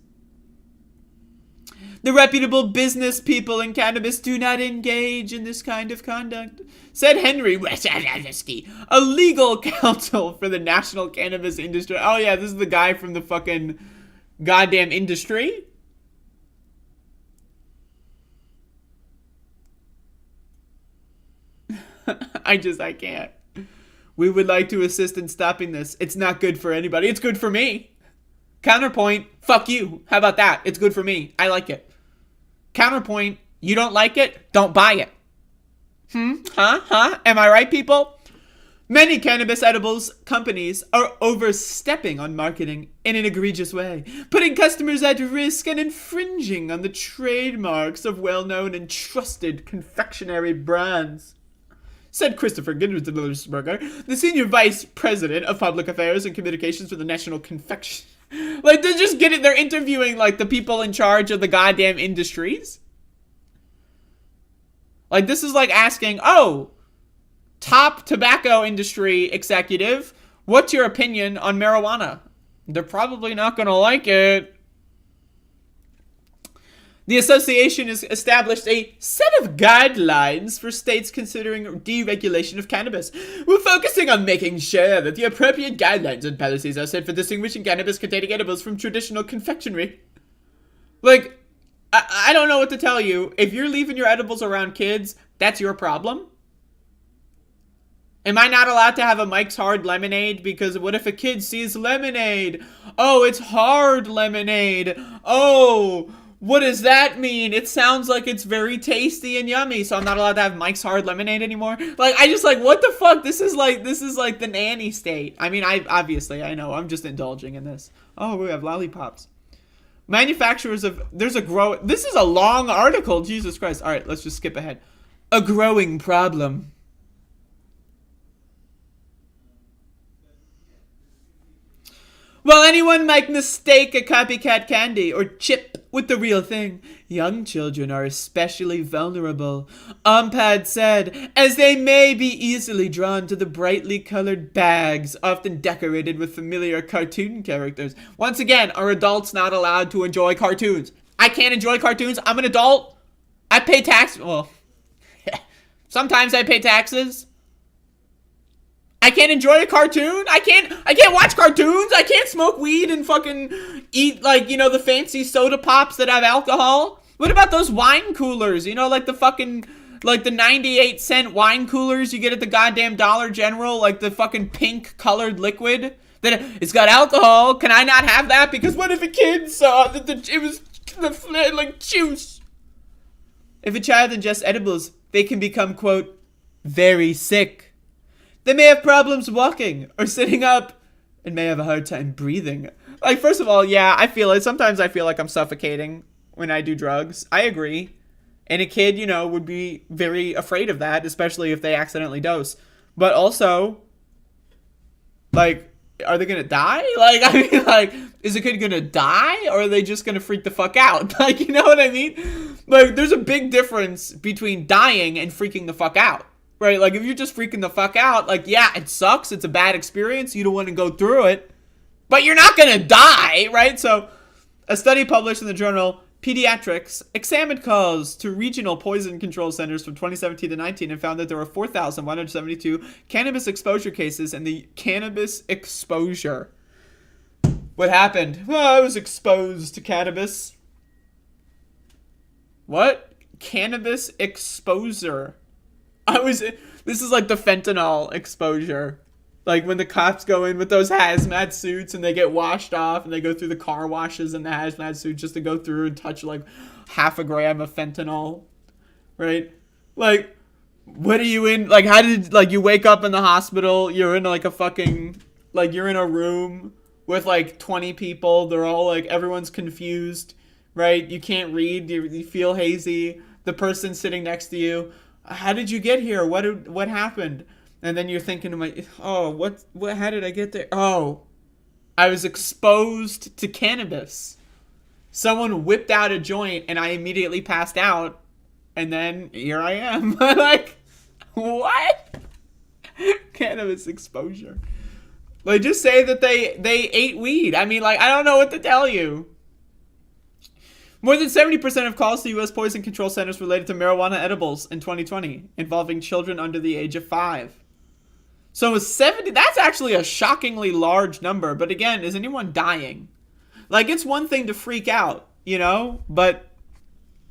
The reputable business people in cannabis do not engage in this kind of conduct, said Henry Rovenski, a legal counsel for the national cannabis industry. Oh yeah, this is the guy from the fucking goddamn industry. I can't. We would like to assist in stopping this. It's not good for anybody. It's good for me. Counterpoint, fuck you. How about that? It's good for me. I like it. Counterpoint, you don't like it? Don't buy it. Huh? Am I right, people? Many cannabis edibles companies are overstepping on marketing in an egregious way, putting customers at risk and infringing on the trademarks of well-known and trusted confectionery brands, said Christopher Ginsberger, the senior vice president of public affairs and communications for the National Confection. Like, they're just getting, they're interviewing, like, the people in charge of the goddamn industries. Like, this is like asking, oh, top tobacco industry executive, what's your opinion on marijuana? They're probably not going to like it. The association has established a set of guidelines for states considering deregulation of cannabis. We're focusing on making sure that the appropriate guidelines and policies are set for distinguishing cannabis-containing edibles from traditional confectionery. Like, I don't know what to tell you. If you're leaving your edibles around kids, that's your problem. Am I not allowed to have a Mike's Hard Lemonade? Because what if a kid sees lemonade? Oh, it's hard lemonade. Oh, what does that mean? It sounds like it's very tasty and yummy, so I'm not allowed to have Mike's Hard Lemonade anymore? Like, I just like, what the fuck? This is like the nanny state. I mean, obviously, I know. I'm just indulging in this. Oh, we have lollipops. Manufacturers of, this is a long article, Jesus Christ. All right, let's just skip ahead. A growing problem. While anyone might mistake a copycat candy or chip with the real thing, young children are especially vulnerable, Ompad said, as they may be easily drawn to the brightly colored bags, often decorated with familiar cartoon characters. Once again, are adults not allowed to enjoy cartoons? I can't enjoy cartoons. I'm an adult. I pay tax. Well, sometimes I pay taxes. I can't enjoy a cartoon. I can't watch cartoons. I can't smoke weed and fucking eat, like, you know, the fancy soda pops that have alcohol. What about those wine coolers? You know, like the fucking, like the 98-cent wine coolers you get at the goddamn Dollar General, like the fucking pink colored liquid that it's got alcohol. Can I not have that? Because what if a kid saw that it was like juice? If a child ingests edibles, they can become, quote, very sick. They may have problems walking or sitting up and may have a hard time breathing. Like, first of all, yeah, I feel it. Sometimes I feel like I'm suffocating when I do drugs. I agree. And a kid, you know, would be very afraid of that, especially if they accidentally dose. But also, like, are they going to die? Like, I mean, like, is a kid going to die or are they just going to freak the fuck out? Like, you know what I mean? Like, there's a big difference between dying and freaking the fuck out. Right, like, if you're just freaking the fuck out, like, yeah, it sucks, it's a bad experience, you don't want to go through it, but you're not gonna die, right? So, a study published in the journal Pediatrics examined calls to regional poison control centers from 2017 to 19 and found that there were 4,172 cannabis exposure cases in the cannabis exposure. What happened? Well, I was exposed to cannabis. What? Cannabis exposure. This is like the fentanyl exposure. Like when the cops go in with those hazmat suits and they get washed off and they go through the car washes in the hazmat suit just to go through and touch like 0.5 gram of fentanyl. Right? Like, what are you in? Like, how did, like, you wake up in the hospital, you're in like a fucking, like, you're in a room with like 20 people. They're all like, everyone's confused, right? You can't read. You feel hazy. The person sitting next to you, how did you get here? What happened? And then you're thinking to how did I get there? Oh, I was exposed to cannabis. Someone whipped out a joint and I immediately passed out. And then here I am. Like, what? Cannabis exposure. Like, just say that they ate weed. I mean, like, I don't know what to tell you. More than 70% of calls to U.S. poison control centers related to marijuana edibles in 2020, involving children under the age of 5. So 70, that's actually a shockingly large number. But again, is anyone dying? Like, it's one thing to freak out, you know? But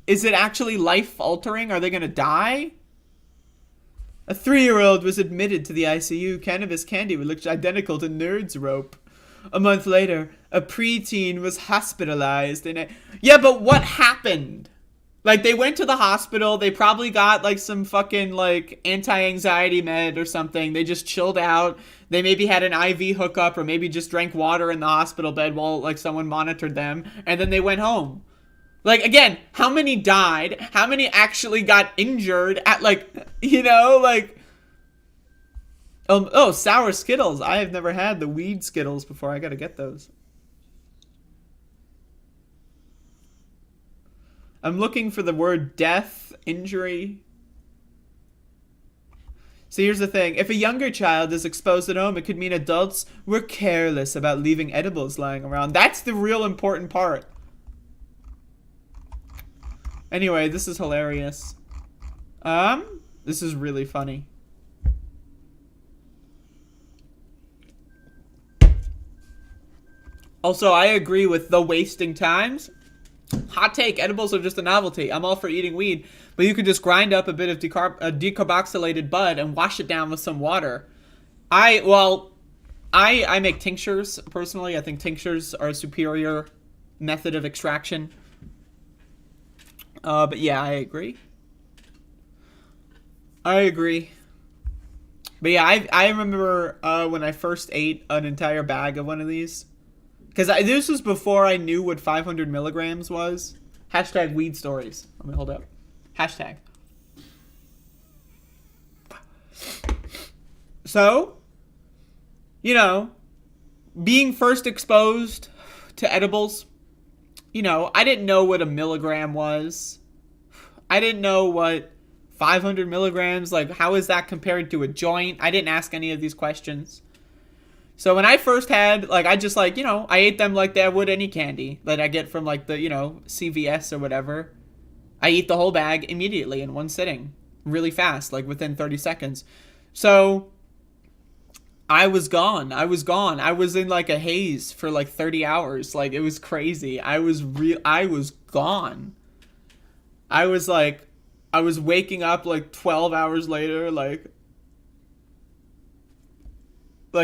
is it actually life-altering? Are they going to die? A 3-year-old was admitted to the ICU. Cannabis candy looked identical to Nerd's rope. A month later, a preteen was hospitalized in a... Yeah, but what happened? Like, they went to the hospital. They probably got, like, some fucking, like, anti-anxiety med or something. They just chilled out. They maybe had an IV hookup or maybe just drank water in the hospital bed while, like, someone monitored them. And then they went home. Like, again, how many died? How many actually got injured at, like, you know, like... Oh, sour Skittles. I have never had the weed Skittles before. I gotta get those. I'm looking for the word death, injury. So here's the thing. If a younger child is exposed at home, it could mean adults were careless about leaving edibles lying around. That's the real important part. Anyway, this is hilarious. This is really funny. Also, I agree with the wasting times. Hot take, edibles are just a novelty. I'm all for eating weed, but you could just grind up a bit of decarboxylated bud and wash it down with some water. I make tinctures, personally. I think tinctures are a superior method of extraction. But yeah, I agree. But yeah, I remember when I first ate an entire bag of one of these. Because this was before I knew what 500 milligrams was. Hashtag weed stories. Let me hold up. Hashtag. So, you know, being first exposed to edibles, you know, I didn't know what a milligram was. I didn't know what 500 milligrams, like, how is that compared to a joint? I didn't ask any of these questions. So when I first had, like, I just, like, you know, I ate them like I would any candy that I get from, like, the, you know, CVS or whatever. I eat the whole bag immediately in one sitting. Really fast, like, within 30 seconds. So I was gone. I was in, like, a haze for, like, 30 hours. Like, it was crazy. I was gone. I was waking up, like, 12 hours later, like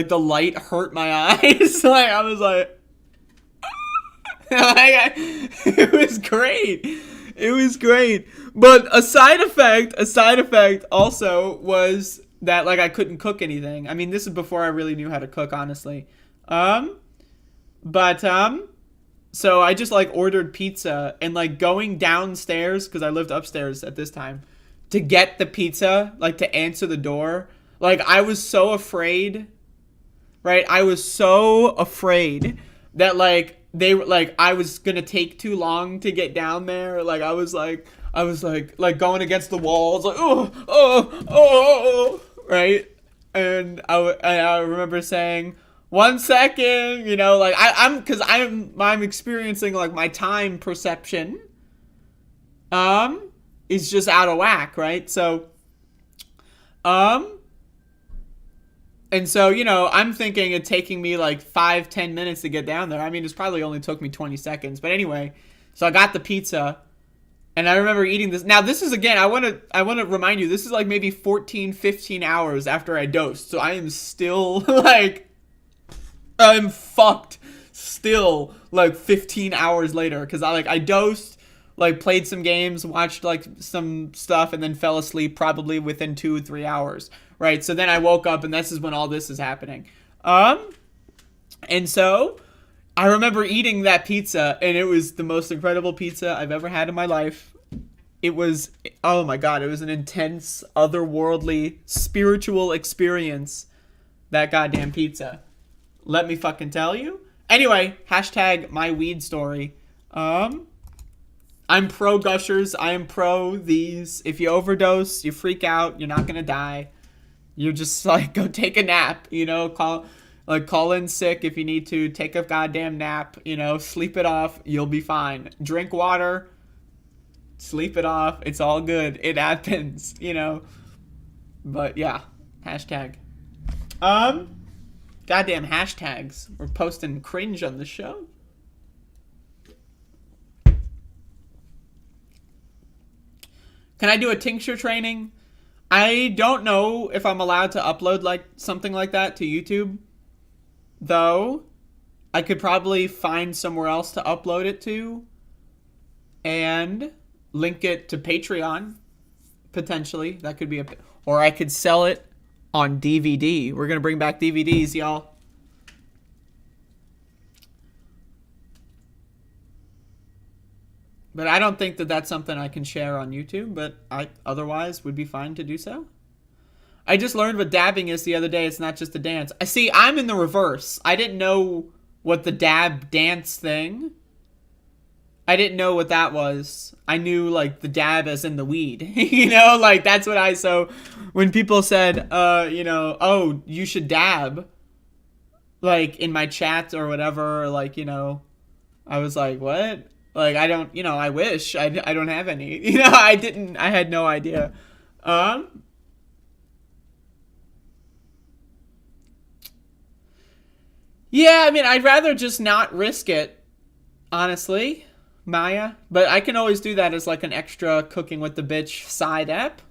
the light hurt my eyes. Like, I was like, it was great. It was great. But a side effect also was that, like, I couldn't cook anything. I mean, this is before I really knew how to cook, honestly. So I just, like, ordered pizza, and, like, going downstairs, because I lived upstairs at this time, to get the pizza, like, to answer the door, like, I was so afraid. Right, I was so afraid that, like, I was gonna take too long to get down there. Like, I was like going against the walls, like, oh, right. And I remember saying, 1 second, you know, like, I'm experiencing, like, my time perception, is just out of whack, right? So, and so, you know, I'm thinking it taking me like 5-10 minutes to get down there. I mean, it's probably only took me 20 seconds. But anyway, so I got the pizza, and I remember eating this. Now, this is, again, I want to remind you, this is like maybe 14-15 hours after I dosed. So I am still, like, I'm fucked still, like, 15 hours later. Because I dosed, like, played some games, watched, like, some stuff, and then fell asleep probably within 2-3 hours. Right, so then I woke up, and this is when all this is happening. And so I remember eating that pizza, and it was the most incredible pizza I've ever had in my life. It was, oh my God, it was an intense, otherworldly, spiritual experience, that goddamn pizza. Let me fucking tell you. Anyway, hashtag my weed story. I'm pro gushers. I am pro these. If you overdose, you freak out, you're not gonna die. You just, like, go take a nap, you know, call in sick if you need to, take a goddamn nap, you know, sleep it off, you'll be fine. Drink water, sleep it off, it's all good. It happens, you know. But yeah, hashtag. Goddamn hashtags. We're posting cringe on the show. Can I do a tincture training? I don't know if I'm allowed to upload, like, something like that to YouTube. Though, I could probably find somewhere else to upload it to. And link it to Patreon, potentially. That could be or I could sell it on DVD. We're going to bring back DVDs, y'all. But I don't think that that's something I can share on YouTube, but I otherwise would be fine to do so. I just learned what dabbing is the other day. It's not just a dance. I see, I'm in the reverse. I didn't know what the dab dance thing. I didn't know what that was. I knew, like, the dab as in the weed. You know, like, that's what so when people said, you know, oh, you should dab, like, in my chat or whatever, like, you know, I was like, what? Like, I don't, you know, I wish. I don't have any. You know, I had no idea. Yeah, I mean, I'd rather just not risk it, honestly, Maya. But I can always do that as, like, an extra Cooking with the Bitch side app.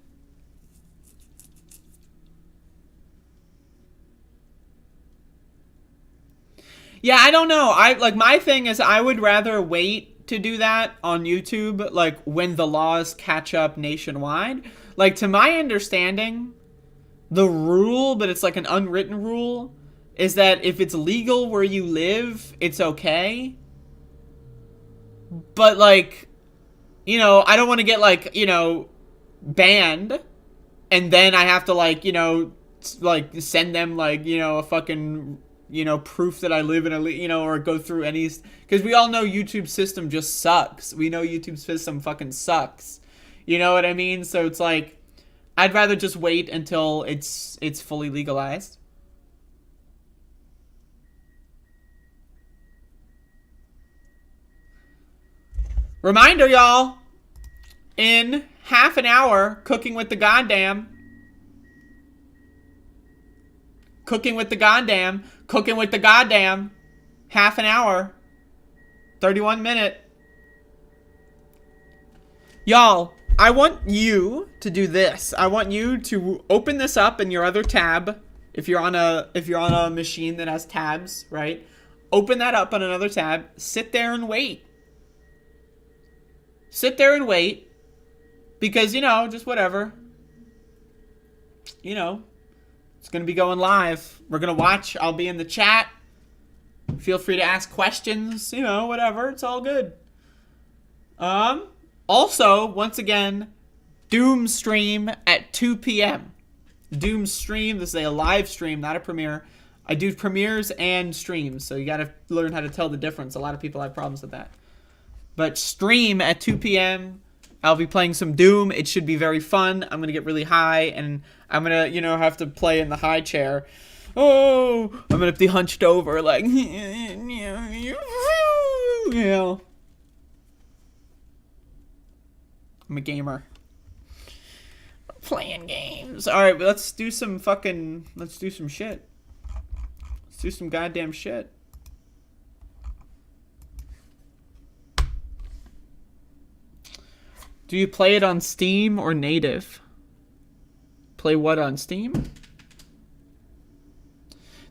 Yeah, I don't know. My thing is I would rather wait to do that on YouTube, like, when the laws catch up nationwide. Like, to my understanding, the rule, but it's like an unwritten rule, is that if it's legal where you live, it's okay. But, like, you know, I don't want to get, like, you know, banned, and then I have to, like, you know, like, send them, like, you know, a fucking, you know, proof that I live in a, you know, or go through any, because we all know YouTube's system just sucks. We know YouTube's system fucking sucks. You know what I mean? So it's like, I'd rather just wait until it's fully legalized. Reminder, y'all, in half an hour, Cooking with the Goddamn, half an hour, 31 minute. Y'all, I want you to do this. I want you to open this up in your other tab. If you're on a machine that has tabs, right? Open that up on another tab. Sit there and wait. Sit there and wait, because, you know, just whatever. You know, it's going to be going live. We're going to watch. I'll be in the chat. Feel free to ask questions, you know, whatever. It's all good. Also, once again, Doom stream at 2 p.m. Doom stream. This is a live stream, not a premiere. I do premieres and streams, so you got to learn how to tell the difference. A lot of people have problems with that. But stream at 2 p.m. I'll be playing some Doom. It should be very fun. I'm going to get really high, and I'm going to, you know, have to play in the high chair. Oh, I'm going to be hunched over, like, you know. I'm a gamer. I'm playing games. All right, let's do some shit. Let's do some goddamn shit. Do you play it on Steam or native? Play what on Steam?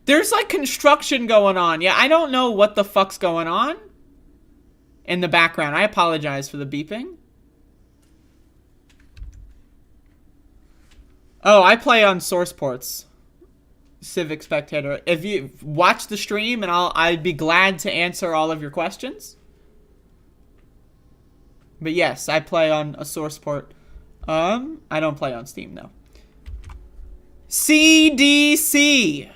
There's, like, construction going on. Yeah, I don't know what the fuck's going on in the background. I apologize for the beeping. Oh, I play on source ports. Civic Spectator. If you watch the stream, and I'd be glad to answer all of your questions. But yes, I play on a source port. I don't play on Steam, though. CDC.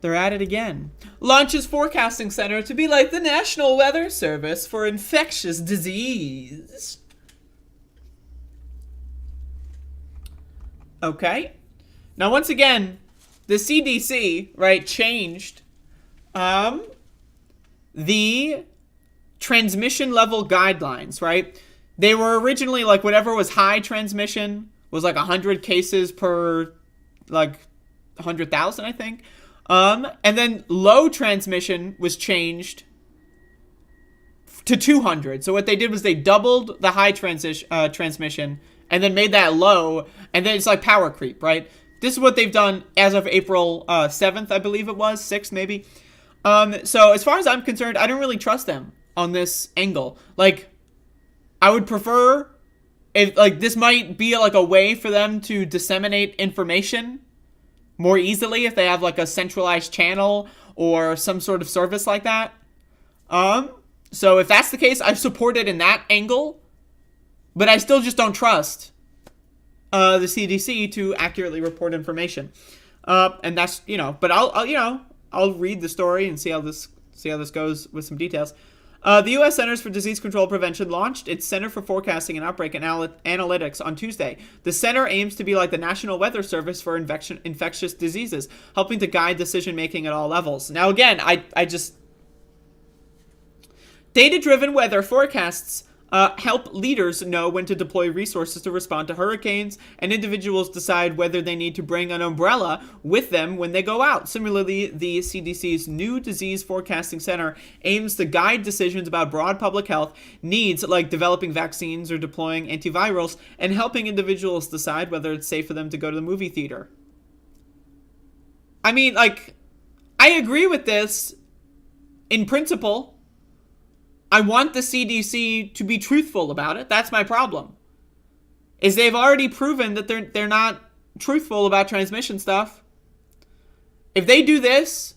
They're at it again. Launches forecasting center to be like the National Weather Service for infectious disease. Okay. Now, once again, the CDC, right, changed the transmission level guidelines, right? They were originally, like, whatever was high transmission was, like, 100 cases per, like, 100,000, I think. And then low transmission was changed to 200. So what they did was they doubled the high transmission and then made that low, and then it's like power creep, right? This is what they've done as of April 7th, I believe it was, 6th maybe. So as far as I'm concerned, I don't really trust them on this angle. Like, I would prefer if like this might be like a way for them to disseminate information more easily if they have like a centralized channel or some sort of service like that. So if that's the case, I support it in that angle, but I still just don't trust the CDC to accurately report information. And that's, but I'll read the story and see how this goes with some details. The U.S. Centers for Disease Control and Prevention launched its Center for Forecasting and Outbreak Analytics on Tuesday. The center aims to be like the National Weather Service for infectious diseases, helping to guide decision-making at all levels. Now, again, I just... Data-driven weather forecasts help leaders know when to deploy resources to respond to hurricanes, and individuals decide whether they need to bring an umbrella with them when they go out. Similarly, the CDC's new Disease Forecasting Center aims to guide decisions about broad public health needs like developing vaccines or deploying antivirals, and helping individuals decide whether it's safe for them to go to the movie theater. I mean, like, I agree with this in principle. I want the CDC to be truthful about it. That's my problem. Is they've already proven that they're not truthful about transmission stuff. If they do this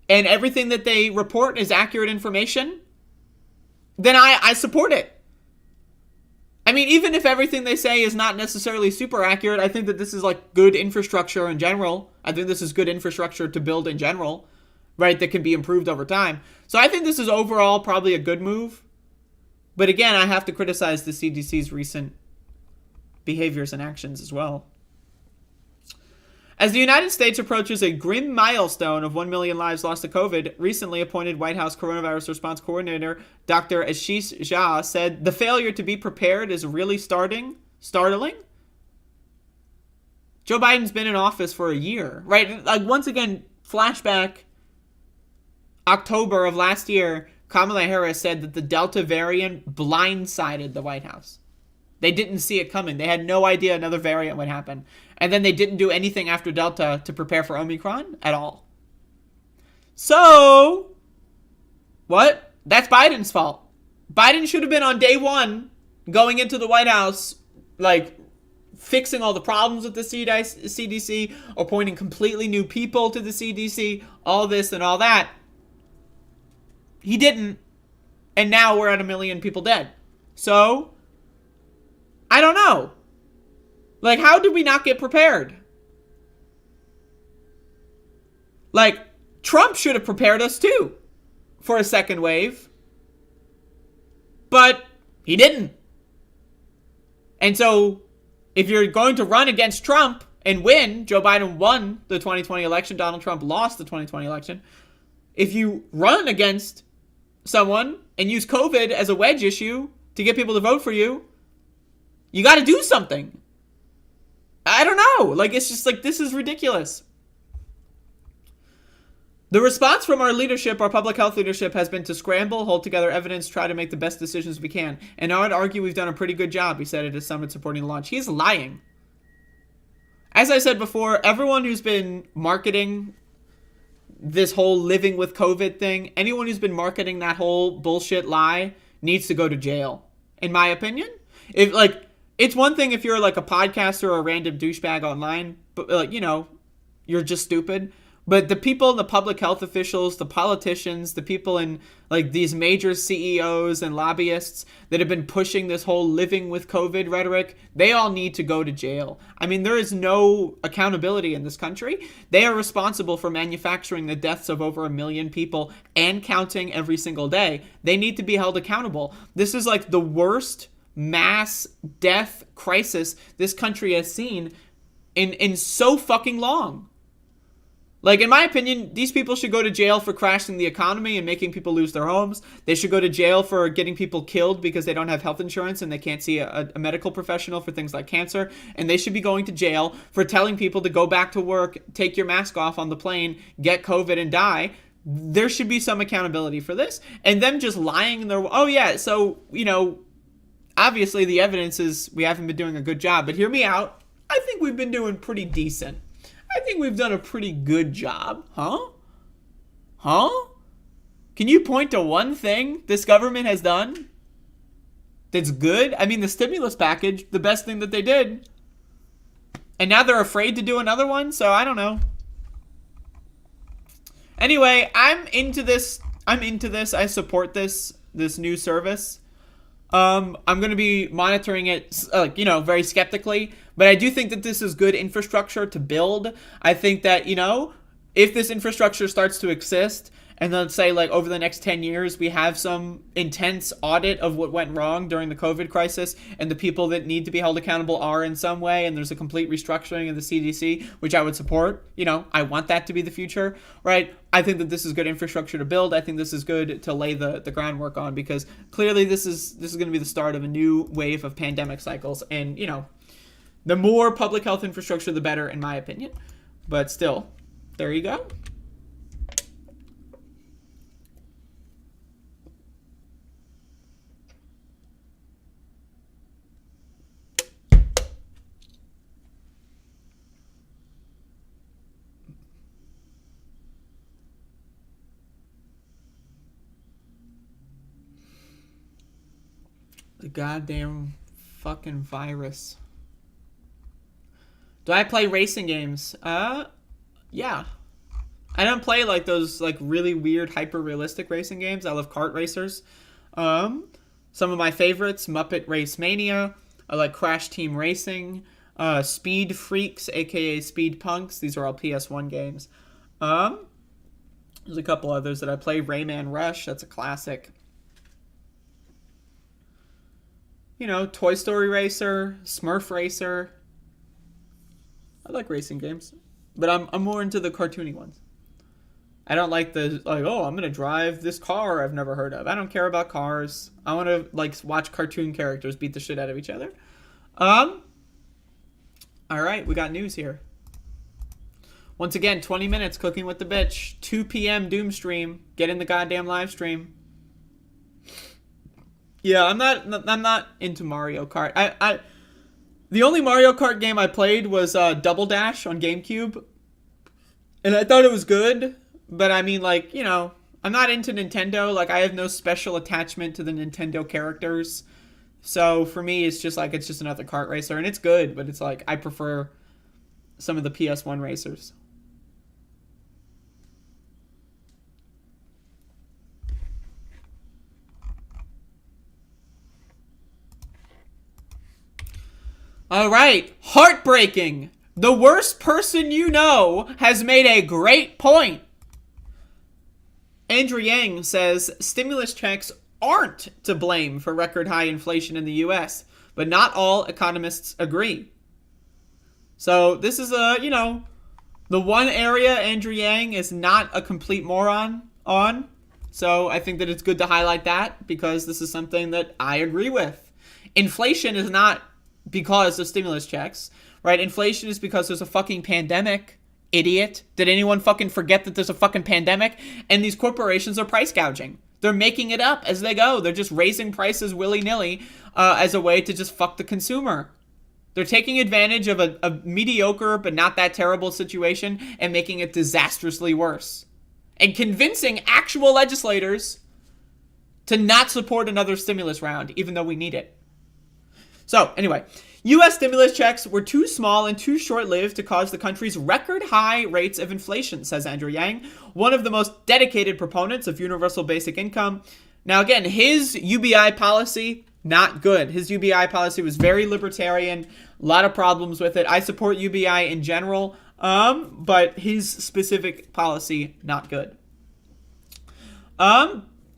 and everything that they report is accurate information, then I support it. I mean, even if everything they say is not necessarily super accurate, I think that this is like good infrastructure in general. I think this is good infrastructure to build in general, right, that can be improved over time. So I think this is overall probably a good move. But again, I have to criticize the CDC's recent behaviors and actions as well. As the United States approaches a grim milestone of 1 million lives lost to COVID, recently appointed White House Coronavirus Response Coordinator Dr. Ashish Jha said the failure to be prepared is really startling. Joe Biden's been in office for a year, right? Like, once again, flashback, October of last year, Kamala Harris said that the Delta variant blindsided the White House. They didn't see it coming. They had no idea another variant would happen. And then they didn't do anything after Delta to prepare for Omicron at all. So, what? That's Biden's fault. Biden should have been on day one going into the White House, like, fixing all the problems with the CDC, appointing completely new people to the CDC, all this and all that. He didn't, and now we're at 1 million people dead. So, I don't know. Like, how did we not get prepared? Like, Trump should have prepared us too for a second wave. But he didn't. And so, if you're going to run against Trump and win, Joe Biden won the 2020 election, Donald Trump lost the 2020 election. If you run against someone and use COVID as a wedge issue to get people to vote for you, you got to do something. I don't know. Like, it's just like, this is ridiculous. The response from our leadership, our public health leadership, has been to scramble, hold together evidence, try to make the best decisions we can. And I would argue we've done a pretty good job, he said at a summit supporting the launch. He's lying. As I said before, everyone who's been marketing this whole living with COVID thing, anyone who's been marketing that whole bullshit lie needs to go to jail, in my opinion. If, like, it's one thing if you're like a podcaster or a random douchebag online, but like, you're just stupid. But the people, the public health officials, the politicians, the people in like these major CEOs and lobbyists that have been pushing this whole living with COVID rhetoric, they all need to go to jail. I mean, there is no accountability in this country. They are responsible for manufacturing the deaths of over 1 million people and counting every single day. They need to be held accountable. This is like the worst mass death crisis this country has seen in so fucking long. Like, in my opinion, these people should go to jail for crashing the economy and making people lose their homes. They should go to jail for getting people killed because they don't have health insurance and they can't see a medical professional for things like cancer. And they should be going to jail for telling people to go back to work, take your mask off on the plane, get COVID and die. There should be some accountability for this. And them just lying in their... Oh, yeah, so, obviously the evidence is we haven't been doing a good job. But hear me out. I think we've been doing pretty decent. I think we've done a pretty good job. Huh? Can you point to one thing this government has done? that's good. I mean, the stimulus package, the best thing that they did. And now they're afraid to do another one, so I don't know. Anyway, I'm into this. I support this new service. I'm going to be monitoring it, very skeptically. But I do think that this is good infrastructure to build. I think that, if this infrastructure starts to exist, and let's say, over the next 10 years, we have some intense audit of what went wrong during the COVID crisis, and the people that need to be held accountable are in some way, and there's a complete restructuring of the CDC, which I would support. I want that to be the future, right? I think that this is good infrastructure to build. I think this is good to lay the groundwork on, because clearly this is going to be the start of a new wave of pandemic cycles, and, the more public health infrastructure, the better, in my opinion. But still, there you go. The goddamn fucking virus. Do I play racing games? Yeah. I don't play those really weird hyper-realistic racing games. I love kart racers. Some of my favorites, Muppet Race Mania. I like Crash Team Racing. Speed Freaks, aka Speed Punks. These are all PS1 games. There's a couple others that I play. Rayman Rush, that's a classic. Toy Story Racer, Smurf Racer. I like racing games, but I'm more into the cartoony ones. I don't like I'm going to drive this car I've never heard of. I don't care about cars. I want to watch cartoon characters beat the shit out of each other. All right, we got news here. Once again, 20 minutes cooking with the bitch. 2 p.m. Doom stream. Get in the goddamn live stream. Yeah, I'm not into Mario Kart. The only Mario Kart game I played was Double Dash on GameCube, and I thought it was good. But I mean, I'm not into Nintendo. I have no special attachment to the Nintendo characters, so for me, it's just another kart racer, and it's good. But it's I prefer some of the PS1 racers. All right, heartbreaking. The worst person you know has made a great point. Andrea Yang says stimulus checks aren't to blame for record high inflation in the U.S., but not all economists agree. So this is the one area Andrea Yang is not a complete moron on. So I think that it's good to highlight that, because this is something that I agree with. Inflation is not because of stimulus checks, right? Inflation is because there's a fucking pandemic, idiot. Did anyone fucking forget that there's a fucking pandemic? And these corporations are price gouging. They're making it up as they go. They're just raising prices willy-nilly as a way to just fuck the consumer. They're taking advantage of a mediocre but not that terrible situation and making it disastrously worse. And convincing actual legislators to not support another stimulus round, even though we need it. So, anyway, U.S. stimulus checks were too small and too short-lived to cause the country's record high rates of inflation, says Andrea Yang, one of the most dedicated proponents of universal basic income. Now, again, his UBI policy, not good. His UBI policy was very libertarian, a lot of problems with it. I support UBI in general, but his specific policy, not good.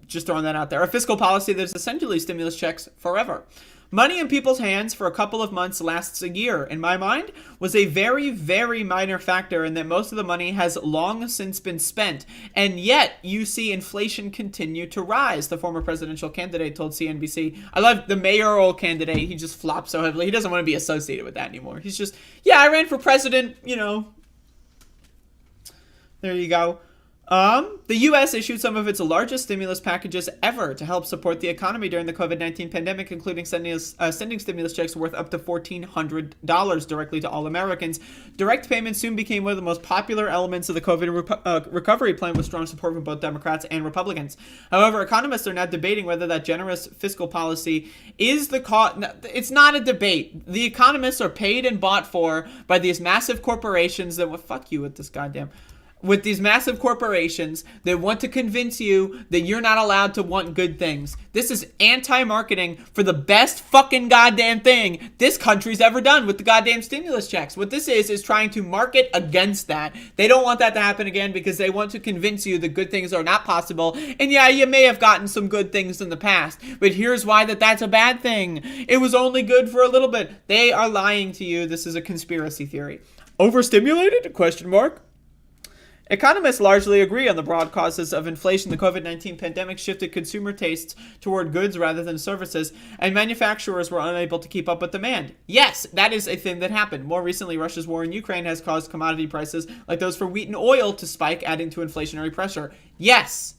Just throwing that out there. A fiscal policy that's essentially stimulus checks forever. Money in people's hands for a couple of months lasts a year, in my mind, was a very, very minor factor in that most of the money has long since been spent. And yet, you see inflation continue to rise, the former presidential candidate told CNBC. I love the mayoral candidate. He just flopped so heavily. He doesn't want to be associated with that anymore. He's just, yeah, I ran for president, There you go. The U.S. issued some of its largest stimulus packages ever to help support the economy during the COVID-19 pandemic, including sending stimulus checks worth up to $1,400 directly to all Americans. Direct payments soon became one of the most popular elements of the COVID recovery plan, with strong support from both Democrats and Republicans. However, economists are now debating whether that generous fiscal policy is the cause. It's not a debate. The economists are paid and bought for by these massive corporations that will fuck you with this goddamn... with these massive corporations that want to convince you that you're not allowed to want good things. This is anti-marketing for the best fucking goddamn thing this country's ever done with the goddamn stimulus checks. What this is trying to market against that. They don't want that to happen again because they want to convince you that good things are not possible. And yeah, you may have gotten some good things in the past, but here's why that's a bad thing. It was only good for a little bit. They are lying to you. This is a conspiracy theory. Overstimulated? Question mark. Economists largely agree on the broad causes of inflation. The COVID-19 pandemic shifted consumer tastes toward goods rather than services, and manufacturers were unable to keep up with demand. Yes, that is a thing that happened. More recently, Russia's war in Ukraine has caused commodity prices, like those for wheat and oil, to spike, adding to inflationary pressure. Yes.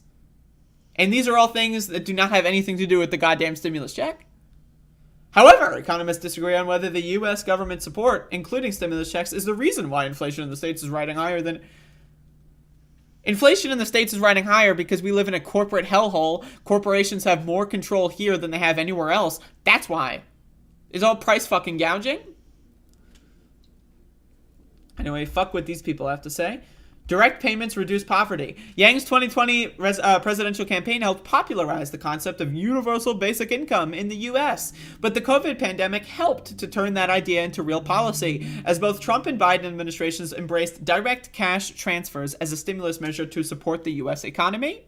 And these are all things that do not have anything to do with the goddamn stimulus check. However, economists disagree on whether the U.S. government support, including stimulus checks, is the reason why inflation in the States is riding higher than... Inflation in the States is riding higher because we live in a corporate hellhole. Corporations have more control here than they have anywhere else. That's why. It's all price fucking gouging. Anyway, fuck what these people have to say. Direct payments reduce poverty. Yang's 2020 presidential campaign helped popularize the concept of universal basic income in the U.S., but the COVID pandemic helped to turn that idea into real policy, as both Trump and Biden administrations embraced direct cash transfers as a stimulus measure to support the U.S. economy.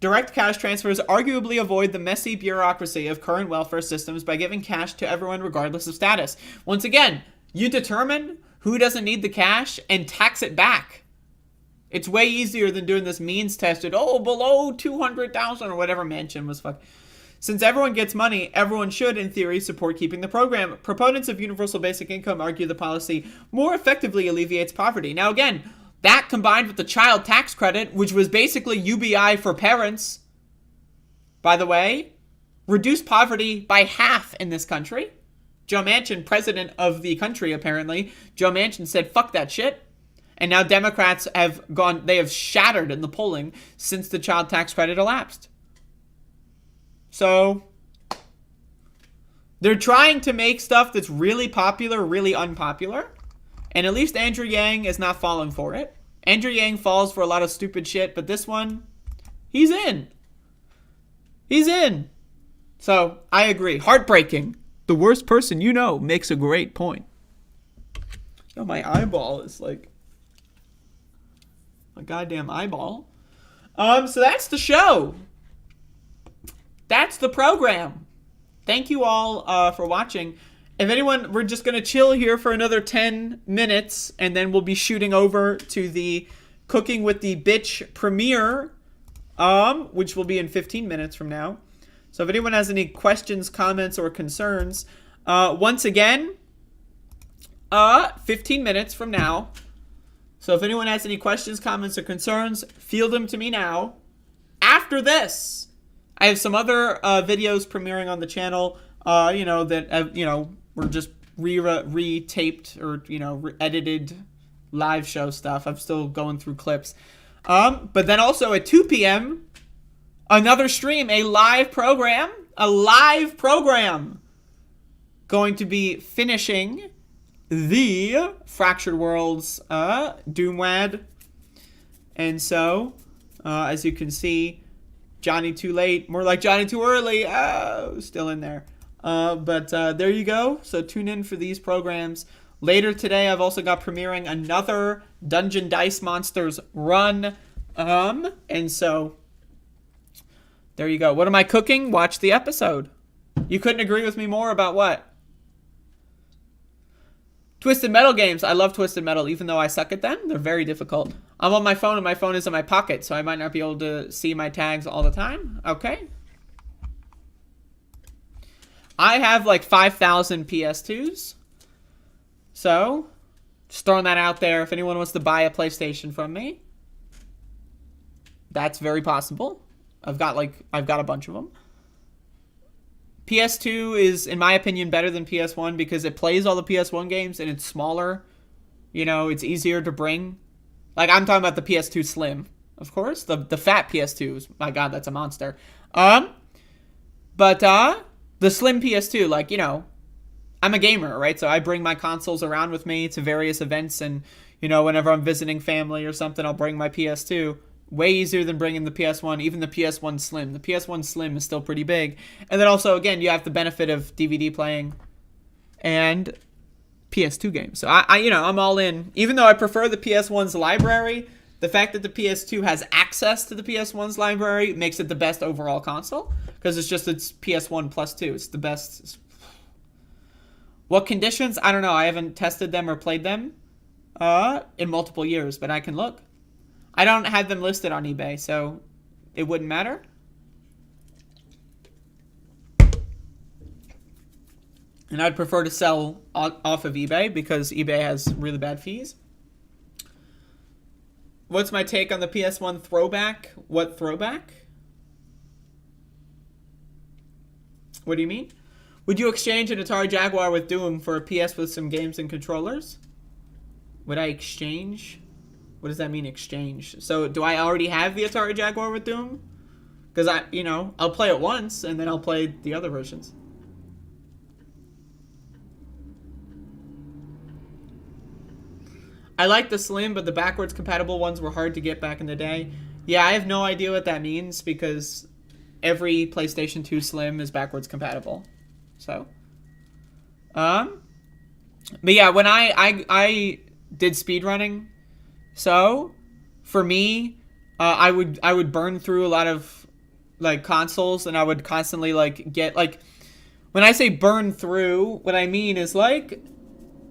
Direct cash transfers arguably avoid the messy bureaucracy of current welfare systems by giving cash to everyone regardless of status. Once again, you determine who doesn't need the cash and tax it back. It's way easier than doing this means tested, below 200,000 or whatever mansion was fuck. Since everyone gets money, everyone should, in theory, support keeping the program. Proponents of universal basic income argue the policy more effectively alleviates poverty. Now again, that combined with the child tax credit, which was basically UBI for parents, by the way, reduced poverty by half in this country. Joe Manchin, president of the country apparently, Joe Manchin said, fuck that shit. And now Democrats they have shattered in the polling since the child tax credit elapsed. So, they're trying to make stuff that's really popular, really unpopular. And at least Andrew Yang is not falling for it. Andrew Yang falls for a lot of stupid shit, but this one, he's in. He's in. So, I agree. Heartbreaking. The worst person you know makes a great point. Oh, my eyeball is like... my goddamn eyeball. So that's the show. That's the program. Thank you all for watching. If anyone, we're just going to chill here for another 10 minutes, and then we'll be shooting over to the Cooking with the Bitch premiere, which will be in 15 minutes from now. So if anyone has any questions, comments, or concerns, once again, 15 minutes from now. So if anyone has any questions, comments, or concerns, field them to me now. After this, I have some other videos premiering on the channel, that, were just re-taped or, edited live show stuff. I'm still going through clips. But then also at 2 p.m., another stream, a live program, going to be finishing the Fractured Worlds Doomwad. And so, as you can see, Johnny too late, more like Johnny too early. Oh, still in there. But there you go. So tune in for these programs. Later today, I've also got premiering another Dungeon Dice Monsters run. And so, there you go. What am I cooking? Watch the episode. You couldn't agree with me more about what? Twisted Metal games. I love Twisted Metal, even though I suck at them. They're very difficult. I'm on my phone, and my phone is in my pocket, so I might not be able to see my tags all the time. Okay. I have like 5,000 PS2s. So, just throwing that out there. If anyone wants to buy a PlayStation from me, That's very possible. I've got a bunch of them. PS2 is, in my opinion, better than PS1 because it plays all the PS1 games and it's smaller. You know, it's easier to bring. Like, I'm talking about the PS2 Slim, of course. The fat PS2, my God, that's a monster. But the Slim PS2, like, you know, I'm a gamer, right? So I bring my consoles around with me to various events, and, you know, whenever I'm visiting family or something, I'll bring my PS2. Way easier than bringing the PS1, even the PS1 Slim. The PS1 Slim is still pretty big. And then also, again, you have the benefit of DVD playing and PS2 games. So I'm all in. Even though I prefer the PS1's library, the fact that the PS2 has access to the PS1's library makes it the best overall console, because it's PS1 plus 2. It's the best. What conditions? I don't know. I haven't tested them or played them in multiple years, but I can look. I don't have them listed on eBay, so it wouldn't matter. And I'd prefer to sell off of eBay because eBay has really bad fees. What's my take on the PS1 throwback? What throwback? What do you mean? Would you exchange an Atari Jaguar with Doom for a PS with some games and controllers? Would I exchange? What does that mean, exchange? So do I already have the Atari Jaguar with Doom? Because I'll play it once and then I'll play the other versions. I like the Slim, but the backwards compatible ones were hard to get back in the day. Yeah, I have no idea what that means because every PlayStation 2 Slim is backwards compatible. So, but yeah, when I did speedrunning, so for me, I would burn through a lot of like consoles, and I would constantly like get like, when I say burn through, what I mean is like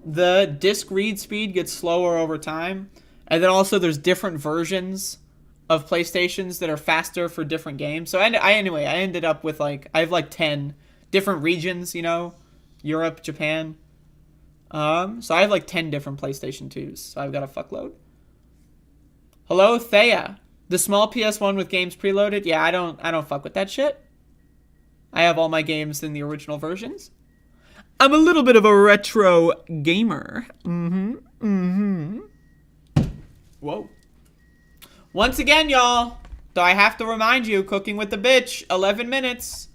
the disc read speed gets slower over time, and then also there's different versions of PlayStations that are faster for different games. So I ended up with I have 10 different regions, Europe, Japan. So I have 10 different PlayStation 2s. So I've got a fuckload. Hello, Thea. The small PS1 with games preloaded? Yeah, I don't fuck with that shit. I have all my games in the original versions. I'm a little bit of a retro gamer. Whoa. Once again, y'all, do I have to remind you, cooking with the bitch, 11 minutes.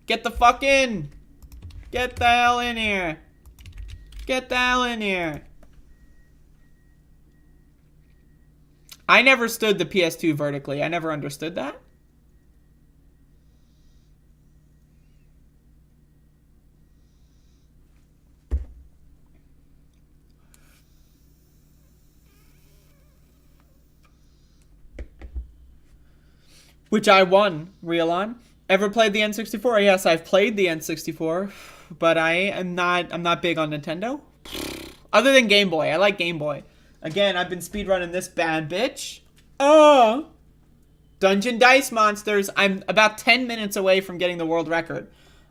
Get the fuck in. Get the hell in here. Get the hell in here. I never stood the PS2 vertically. I never understood that. Which I won, Realon. Ever played the N64? Yes, I've played the N64, but I'm not big on Nintendo. Other than Game Boy. I like Game Boy. Again, I've been speedrunning this bad bitch. Oh! Dungeon Dice Monsters. I'm about 10 minutes away from getting the world record.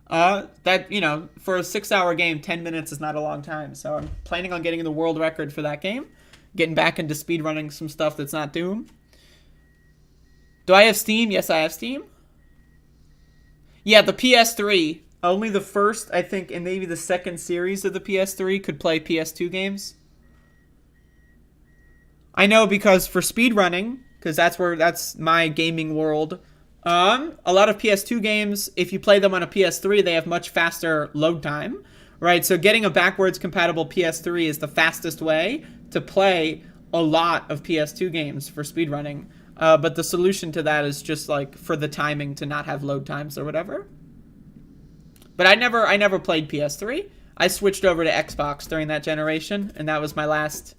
For a 6-hour game, 10 minutes is not a long time. So I'm planning on getting the world record for that game. Getting back into speedrunning some stuff that's not Doom. Do I have Steam? Yes, I have Steam. Yeah, the PS3. Only the first, I think, and maybe the second series of the PS3 could play PS2 games. I know because for speedrunning, because that's my gaming world, a lot of PS2 games, if you play them on a PS3, they have much faster load time, right? So getting a backwards compatible PS3 is the fastest way to play a lot of PS2 games for speedrunning. But the solution to that is just for the timing to not have load times or whatever. But I never played PS3. I switched over to Xbox during that generation, and that was my last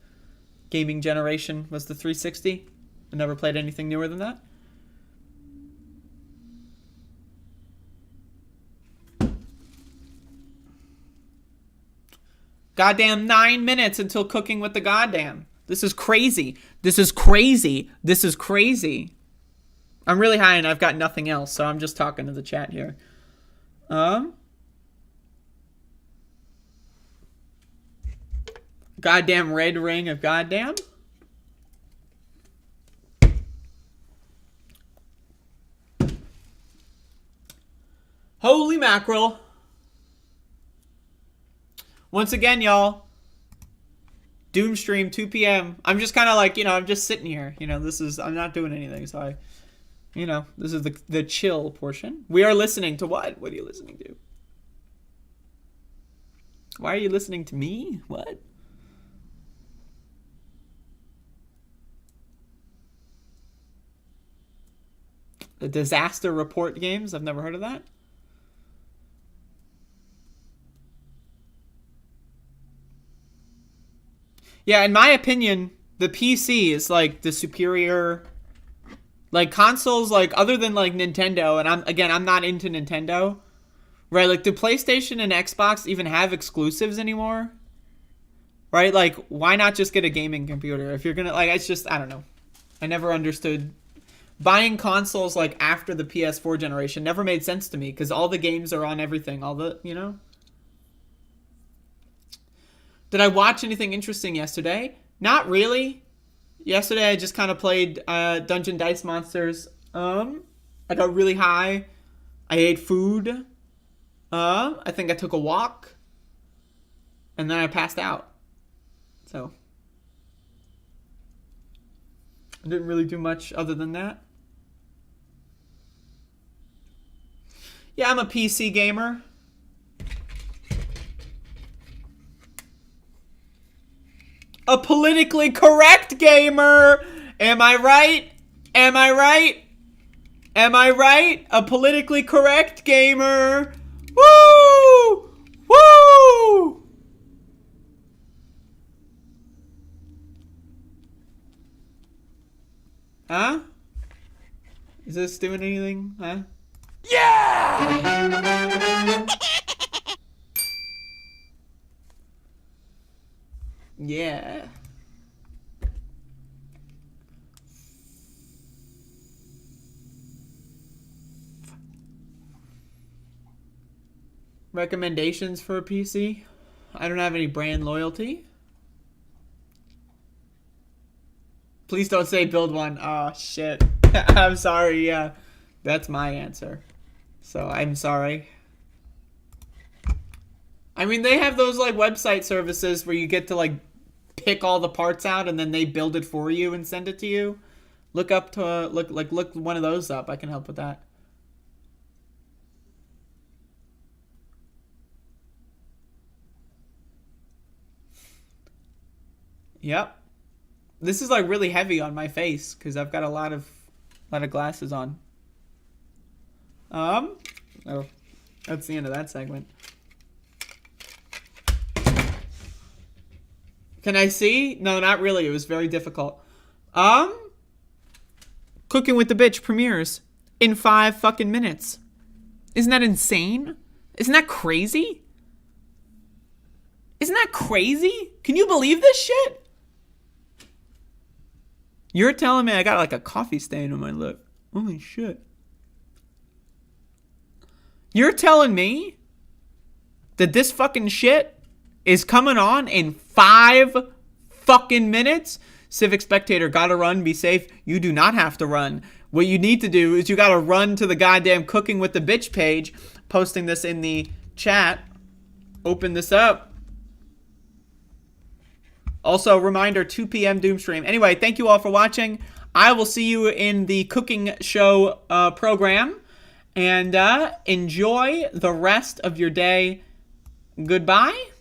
gaming generation, was the 360. I never played anything newer than that. Goddamn 9 minutes until cooking with the goddamn. This is crazy. This is crazy. This is crazy. I'm really high and I've got nothing else, so I'm just talking to the chat here. Goddamn red ring of goddamn. Holy mackerel. Once again, y'all. Doomstream, 2 p.m. I'm just kind of like, I'm just sitting here. I'm not doing anything. So this is the chill portion. We are listening to what? What are you listening to? Why are you listening to me? What? The disaster report games? I've never heard of that. Yeah, in my opinion, the PC is like the superior, like consoles, like other than like Nintendo. And I'm not into Nintendo, right? Like, do PlayStation and Xbox even have exclusives anymore? Right? Like, why not just get a gaming computer if you're gonna, like, it's just, I don't know. I never understood buying consoles like after the PS4 generation. Never made sense to me because all the games are on everything. All the, Did I watch anything interesting yesterday? Not really. Yesterday I just kind of played Dungeon Dice Monsters. I got really high. I ate food. I think I took a walk. And then I passed out. So I didn't really do much other than that. Yeah, I'm a PC gamer. A politically correct gamer. Am I right? Am I right? Am I right? A politically correct gamer. Woo! Woo! Huh? Is this doing anything? Huh? Yeah! Yeah. Recommendations for a PC? I don't have any brand loyalty. Please don't say build one. Oh, shit. I'm sorry. Yeah, that's my answer. So I'm sorry. I mean, they have those like website services where you get to like pick all the parts out and then they build it for you and send it to you. Look one of those up. I can help with that. Yep. This is like really heavy on my face because I've got a lot of glasses on. Oh, that's the end of that segment. Can I see? No, not really. It was very difficult. Cooking with the Bitch premieres in 5 fucking minutes. Isn't that insane? Isn't that crazy? Isn't that crazy? Can you believe this shit? You're telling me I got like a coffee stain on my lip. Holy shit. You're telling me that this fucking shit is coming on in 5 fucking minutes? Civic Spectator, gotta run, be safe. You do not have to run. What you need to do is you gotta run to the goddamn Cooking with the Bitch page, posting this in the chat. Open this up. Also, reminder, 2 p.m. Doomstream. Anyway, thank you all for watching. I will see you in the cooking show program. And enjoy the rest of your day. Goodbye.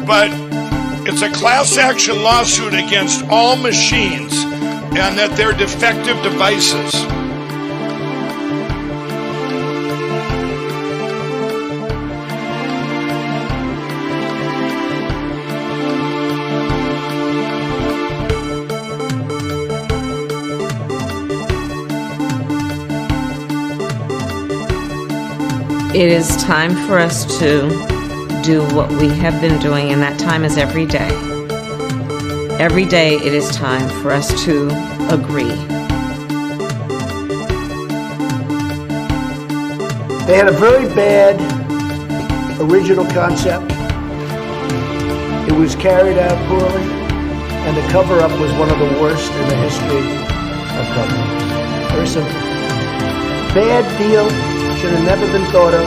But it's a class action lawsuit against all machines and that they're defective devices.
It is time for us to do what we have been doing, and that time is every day. Every day it is time for us to agree.
They had a very bad original concept. It was carried out poorly, and the cover-up was one of the worst in the history of cover-ups. Very simple. Bad deal, should have never been thought of.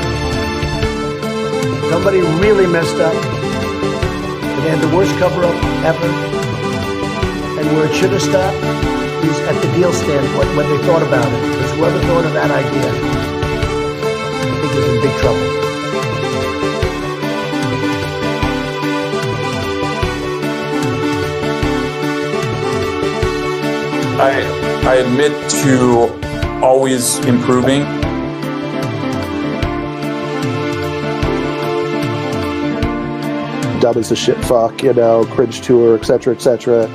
Somebody really messed up. They had the worst cover-up ever. And where it should have stopped is at the deal standpoint, when they thought about it. Because whoever thought of that idea, I think is in big trouble.
I admit to always improving.
Dub is a shit fuck, cringe tour, etc., etc.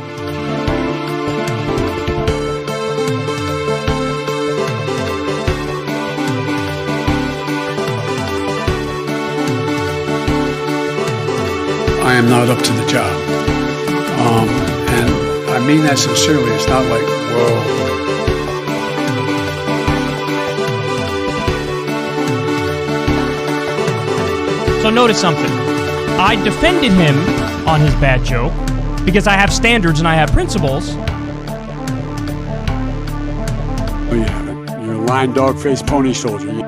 I am not up to the job. And I mean that sincerely. It's not like, whoa.
So notice something. I defended him on his bad joke because I have standards and I have principles.
Oh yeah, you're a lying dog-faced pony soldier.